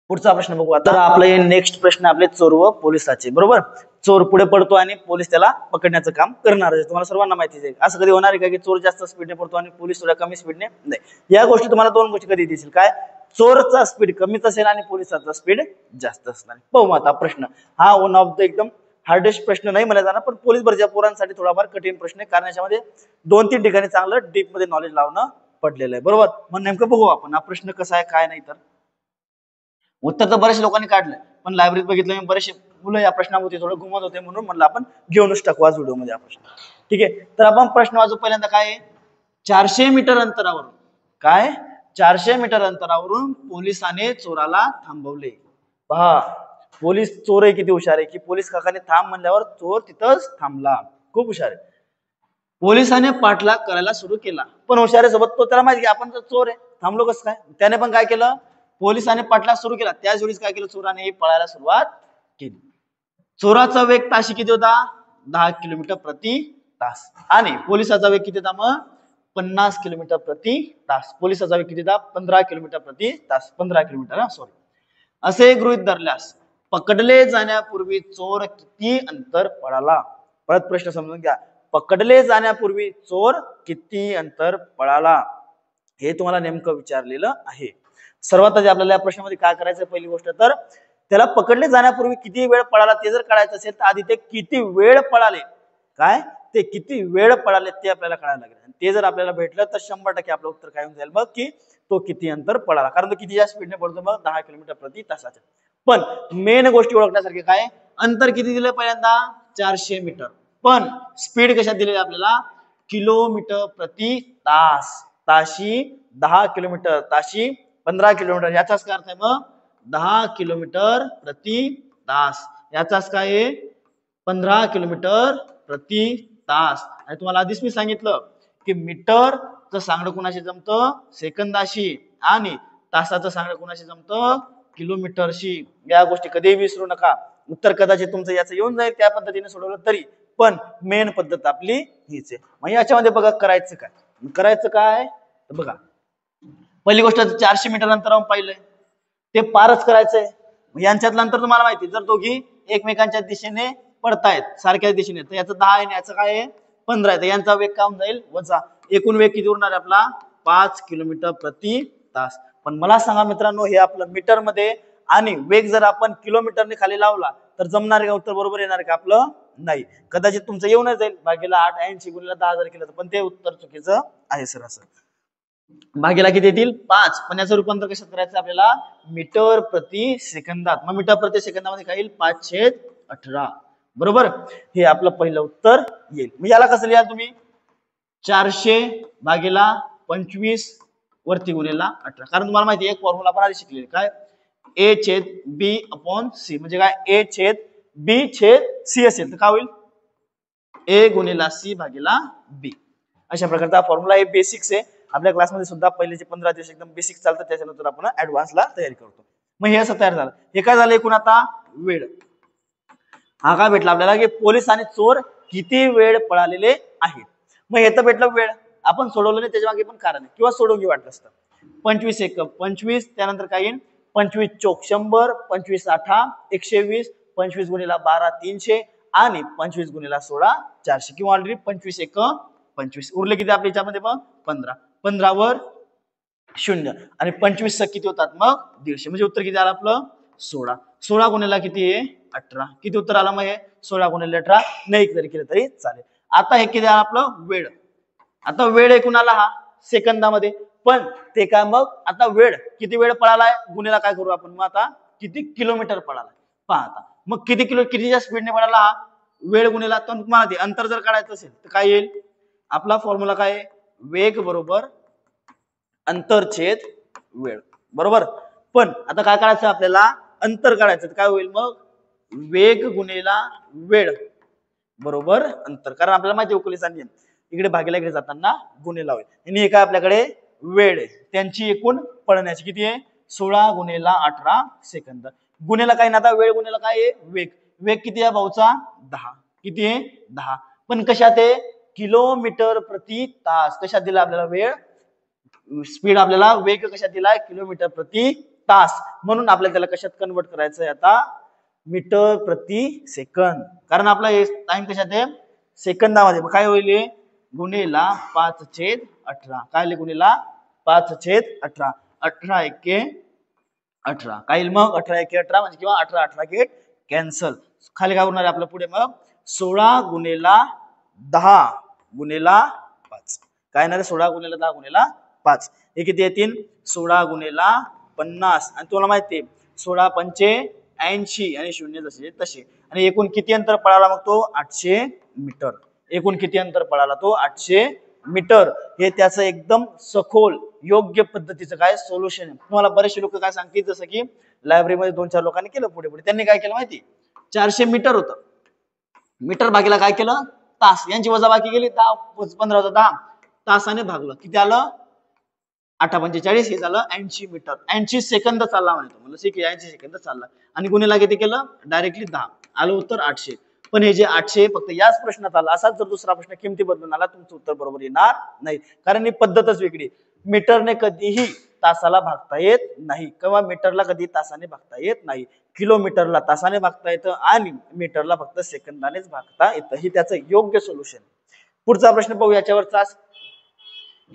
पुढचा प्रश्न बघू आता. आपले नेक्स्ट प्रश्न आपले चोर व पोलिसाचे. बरोबर, चोर पुढे पडतो आणि पोलीस त्याला पकडण्याचं काम करणार आहे. तुम्हाला सर्वांना माहितीच आहे. असं कधी होणार आहे का की चोर जास्त स्पीडने पडतो आणि पोलीस थोड्या कमी स्पीडने? नाही. या गोष्टी तुम्हाला दोन गोष्टी कधी दिसेल, काय चोरचा स्पीड कमीच असेल आणि पोलिसाचा स्पीड जास्त असणार. पाहू आता प्रश्न हा वन ऑफ द एकदम हार्डेस्ट प्रश्न नाही म्हणा जाणार, पण पोलीस भरतीच्या पोरांसाठी थोडाफार कठीण प्रश्न आहे, कारण याच्यामध्ये 2-3 ठिकाणी चांगलं डीप मध्ये नॉलेज लावणं पडलेलं आहे. बरोबर, मग नेमकं बघू आपण हा प्रश्न कसा आहे काय नाही. तर उत्तर तर बरेच लोकांनी काढलंय, पण लायब्ररीत बघितलं बरेचसे मुलं या प्रश्नामध्ये थोडं घुमत होते, म्हणून म्हणलं आपण घेऊनच टाकू आज व्हिडिओमध्ये हा प्रश्न. ठीक आहे, तर आपण प्रश्न वाचू. पहिल्यांदा काय 400 मीटर अंतरावरून, काय 400 मीटर अंतरावरून पोलिसाने चोराला थांबवले. पहा पोलीस चोर आहे किती हुशार आहे, की पोलीस काकाने थांब म्हणल्यावर चोर तिथंच थांबला. खूप हुशार आहे. पोलिसाने पाठलाग करायला सुरू केला, पण हुशारीसोबत तो त्याला माहिती की आपण तर चोर आहे, थांबलो कसं काय. त्याने पण काय केलं, पोलिसाने पाठलाग सुरू केला. त्याच वेळीच काय केलं, चोराने पळायला सुरुवात केली. चोराचा वेग ताशी किती होता, 10 किलोमीटर प्रति तास, आणि पोलिसाचा वेग किती होता मग 50 किलोमीटर प्रति तास. पोलिसाचा वेग किती होता 15 किलोमीटर प्रति तास. 15 किलोमीटर सॉरी. असे गृहीत धरल्यास पकडले जाण्यापूर्वी चोर किती अंतर पळाला. परत प्रश्न समजून घ्या. पकडले जाण्यापूर्वी चोर किती अंतर पळाला, हे तुम्हाला नेमकं विचारलेलं आहे. सर्वात आधी आपल्याला या प्रश्नामध्ये काय करायचं, पहिली गोष्ट तर त्याला पकडले जाण्यापूर्वी किती वेळ पळाला ते जर काढायचं असेल तर आधी ते किती वेळ पळाले, काय ते किती वेळ पळाले ते आपल्याला कळायला लागेल. ते जर आपल्याला भेटलं तर 100% आपलं उत्तर काय होऊन जाईल मग, की तो किती अंतर पळाला, कारण तो किती जास्त स्पीडने पळतो मग 10 किलोमीटर प्रति तासाच्या. पण मेन गोष्टी ओळखण्यासारखे काय, अंतर किती दिले पहिल्यांदा 400 मीटर, पण स्पीड कशात दिलेली आपल्याला किलोमीटर प्रति तास. ताशी 10 किलोमीटर, ताशी 15 किलोमीटर, याचाच काय अर्थ आहे मग 10 किलोमीटर प्रति तास. याचाच काय आहे 15 किलोमीटर प्रति तास. आणि तुम्हाला आधीच मी सांगितलं की मीटरचं सांगडं कुणाशी जमतं सेकंदाशी, आणि तासाचं सांगडं कुणाशी जमतं किलोमीटरशी. या गोष्टी कधीही विसरू नका. उत्तर कदाचित तुमचं याचं येऊन जाईल त्या पद्धतीने सोडवलं तरी, पण मेन पद्धत आपली हीच आहे. मग याच्यामध्ये बघा करायचं काय तर बघा, पहिली गोष्ट 400 मीटर अंतरावरून पाहिलंय ते पारच करायचंय. यांच्यातलं अंतर तुम्हाला माहिती, जर दोघी एकमेकांच्या दिशेने पडतायत सारख्याच दिशेने, तर याचं 10 आहे, याचं काय आहे 15 आहे, तर यांचा वेग काय होऊन जाईल वजा. एकूण वेग किती उरणार आहे आपला 5 किलोमीटर प्रति तास. पण मला सांगा मित्रांनो, हे आपलं मीटर मध्ये आणि वेग जर आपण किलोमीटरने खाली लावला तर जमणार का उत्तर बरोबर येणार का आपलं, नाही. कदाचित तुमचं येऊनच जाईल भागीला 8 80 गुणिले 10,000 केलं, पण ते उत्तर चुकीचं आहे सर. असं भागीला किती येतील 5, पण याचं रूपांतर कशात करायचं आपल्याला मीटर प्रति सेकंदात. मग मीटर प्रति सेकंदामध्ये काय येईल 5/18 बरोबर. हे आपलं पहिलं उत्तर येईल. मग याला कसं लिहाल तुम्ही 400 भागीला 25 वरती गुणिला 18, कारण तुम्हाला माहिती एक फॉर्म्युला आपण आधी शिकलेली, काय A/B/C, म्हणजे काय A/B/C असेल तर काय होईल A गुणिला C भागीला B. अशा प्रकारचा फॉर्म्युला हे बेसिक्स आहे. आपल्या क्लासमध्ये सुद्धा पहिलेचे 15 दिवस एकदम बेसिक चालतात, त्याच्यानंतर आपण ऍडव्हान्सला तयारी करतो. मग हे असं तयार झालं. हे काय झालं एकूण आता वेळ. हा काय भेटला आपल्याला की पोलीस आणि चोर किती वेळ पळालेले आहेत. मग हे तर भेटलं वेळ, आपण सोडवलं नाही त्याच्या मागे पण कारण आहे, किंवा सोडवून वाटलं असतं. 25 एकक 25, त्यानंतर काय येईल 25 चोक 100, 25 8 120, 25 गुणिला 12 300, आणि 25 गुणिला 16 400, किंवा ऑलरेडी 25 एक 25 उरले किती आपल्या याच्यामध्ये मग 15. 15 वर 0 आणि 25 किती होतात मग 150, म्हणजे उत्तर किती आलं आपलं 16. 16 गुणिला किती आहे 18. किती उत्तर आलं मग हे 16 गुणिले 18. नाही जरी केलं तरी चालेल. आता हे किती आहे आपलं वेळ. आता वेळ एकूण आला हा सेकंदामध्ये, पण ते काय मग आता वेळ किती वेळ पळालाय गुणिला काय करू आपण मग आता किती किलोमीटर पळालाय पहा. आता मग कितीच्या स्पीडने पळाला हा वेळ गुणिला, तर तुम्हाला ते अंतर जर काढायचं असेल तर काय येईल आपला फॉर्म्युला काय आहे वेग बरोबर अंतर छेद वेळ बरोबर. पण आता काय करायचं आपल्याला अंतर काढायचं तर काय होईल मग वेग गुणिला वेळ बरोबर अंतर, कारण आपल्याला माहिती उकलीचा नियम इकडे भागीला इकडे जाताना गुणिला होईल. आणि काय आपल्याकडे वेळ आहे त्यांची एकूण पळण्याची किती आहे 16 गुणिला 18 सेकंद. गुणिला काय ना आता वेळ गुणिला काय आहे वेग. वेग किती आहे भाऊचा 10. किती आहे 10. पण कशात आहे किलोमीटर प्रति तास. कशात दिला आपल्याला वेळ स्पीड आपल्याला वेग कशात दिलाय किलोमीटर प्रति तास, म्हणून आपल्याला त्याला कशात कन्वर्ट करायचं आहे आता मीटर प्रति सेकंद, कारण आपला टाइम कशात आहे सेकंदामध्ये. काय होईल गुणिला 5/18. काय गुणिला 5/18. 18 एके 18 काय येईल मग 18 एके 18 म्हणजे किंवा 18 18 गेट कॅन्सल. खाली काय होणार आहे आपलं पुढे मग 16 गुणिला 10 गुणिला 5. काय येणार आहे 16 गुणिला 10 गुणिला 5. हे किती येतील 16 गुणिला 50. आणि तुला माहिती आहे 16 पंचे 80 आणि शून्य जसे तसे. आणि एकूण किती अंतर पळाला मग तो 800 मीटर. एकूण किती अंतर पळाला तो 800 मीटर. हे त्याचं एकदम सखोल योग्य पद्धतीचं काय सोल्युशन आहे. तुम्हाला बरेचसे लोक काय सांगतील जसं की लायब्ररीमध्ये 2-4 लोकांनी केलं पुढे पुढे त्यांनी काय केलं माहिती 400 मीटर होतं. मीटर भागीला काय केलं तास. यांची वजाबाकी गेली 10 15 होता 10 तासाने भागलं किती आलं 8×45 हे झालं 80 मीटर. 80 सेकंद चालला म्हणतो मला ठीक आहे 80 सेकंद चालला. आणि गुणिला किती केलं डायरेक्टली 10 आलं उत्तर 800. पण हे जे 800 फक्त याच प्रश्नात आला. असाच जर दुसरा प्रश्न किमती बदलून आला तुमचं उत्तर बरोबर येणार नाही, कारण ही पद्धतच वेगळी. मीटरने कधीही तासाला भागता येत नाही किंवा मीटरला कधी तासाने भागता येत नाही. किलोमीटरला तासाने भागता येतं आणि मीटरला फक्त सेकंदानेच भागता येतं. ही त्याचं योग्य सोल्युशन. पुढचा प्रश्न पाहू याच्यावरचा.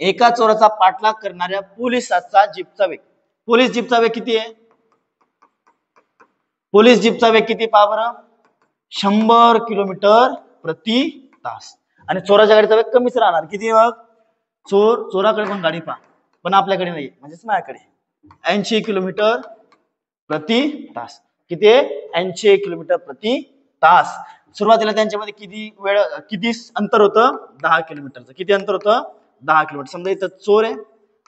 एका चोराचा पाठलाग करणाऱ्या पोलिसाचा जीपचा वेग. पोलीस जीपचा वेग किती आहे पोलीस जीपचा वेग किती पहा बरं 100 किलोमीटर प्रति तास. आणि चोराच्या गाडीचा वेग कमीच राहणार किती मग चोराकडे पण गाडी पहा पण आपल्याकडे नाही म्हणजेच माझ्याकडे 80 किलोमीटर प्रति तास. किती आहे 80 किलोमीटर प्रति तास. सुरुवातीला त्यांच्यामध्ये किती अंतर होतं 10 किलोमीटरचं. किती अंतर होतं 10 किलोमीटर. समजा इथं चोर आहे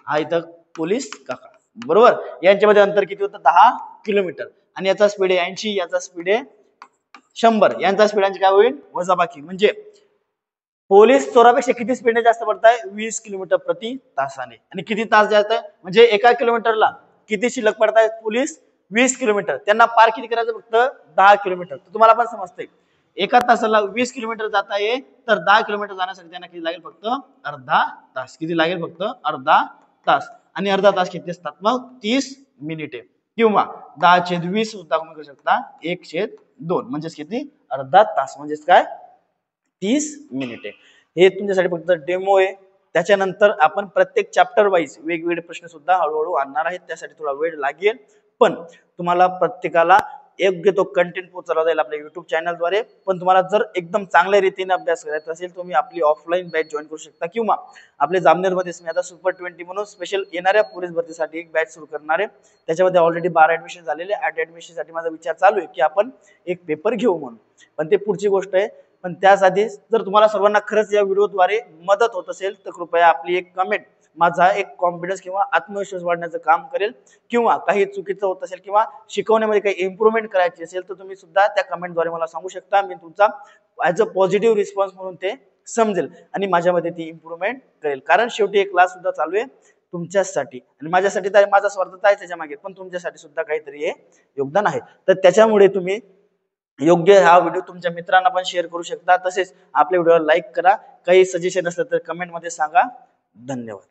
हा इथं पोलीस काका बरोबर. यांच्यामध्ये अंतर किती होतं 10 किलोमीटर. आणि याचा स्पीड आहे 80 याचा स्पीड आहे 100. यांचा स्पीडांची काय होईल वजाबाकी म्हणजे पोलीस चोरापेक्षा किती स्पीडने जास्त पडताय 20 किलोमीटर प्रति तासाने. आणि किती तास जास्त आहे म्हणजे एका किलोमीटरला किती शिल्लक पडतायत पोलीस 20 किलोमीटर. त्यांना पार किती करायचं फक्त 10 किलोमीटर. तर तुम्हाला पण समजतंय एका तासाला 20 किलोमीटर जात आहे तर 10 किलोमीटर जाण्यासाठी त्यांना किती लागेल फक्त अर्धा तास. किती लागेल फक्त अर्धा तास. आणि अर्धा तास किती असतात मग 30 मिनिटे किंवा 10/20 सुद्धा तुम्ही करू शकता 1/2 म्हणजेच किती अर्धा तास म्हणजेच काय 30 मिनिटे. हे तुमच्यासाठी फक्त डेमो आहे. त्याच्यानंतर आपण प्रत्येक चॅप्टर वाईज वेगवेगळे प्रश्न सुद्धा हळूहळू आणणार आहेत. त्यासाठी थोडा वेळ लागेल पण तुम्हाला प्रत्येकाला योग्य तो कंटेंट पोहोचवला जाईल आपल्या युट्यूब चॅनलद्वारे. पण तुम्हाला जर एकदम चांगल्या रीतीने अभ्यास करायचा असेल तुम्ही आपली ऑफलाईन बॅच जॉईन करू शकता किंवा आपले जामनेरमध्ये मी आता सुपर 20 म्हणून स्पेशल येणाऱ्या पोलीस भरतीसाठी एक बॅच सुरू करणार आहे. त्याच्यामध्ये ऑलरेडी 12 ऍडमिशन झालेले. ऍडमिशनसाठी माझा विचार चालू आहे की आपण एक पेपर घेऊ म्हणून, पण ते पुढची गोष्ट आहे. पण त्यासाठी जर तुम्हाला सर्वांना खरंच या व्हिडिओद्वारे मदत होत असेल तर कृपया आपली एक कमेंट माझा एक कॉन्फिडन्स किंवा आत्मविश्वास वाढण्याचं काम करेल. किंवा काही चुकीचं होत असेल किंवा शिकवण्यामध्ये काही इम्प्रूव्हमेंट करायची असेल तर तुम्ही सुद्धा त्या कमेंटद्वारे मला सांगू शकता. मी तुमचा ऍज अ पॉझिटिव्ह रिस्पॉन्स म्हणून ते समजेल आणि माझ्यामध्ये ती इम्प्रूव्हमेंट करेल. कारण शेवटी एक क्लास सुद्धा चालू आहे तुमच्यासाठी आणि माझ्यासाठी तर माझा स्वार्थ आहे त्याच्या मागे, पण तुमच्यासाठी सुद्धा काहीतरी हे योगदान आहे. तर त्याच्यामुळे तुम्ही योग्य हा व्हिडिओ तुमच्या मित्रांना पण शेअर करू शकता. तसेच आपल्या व्हिडिओला लाईक करा. काही सजेशन असलं तर कमेंट मध्ये सांगा. धन्यवाद.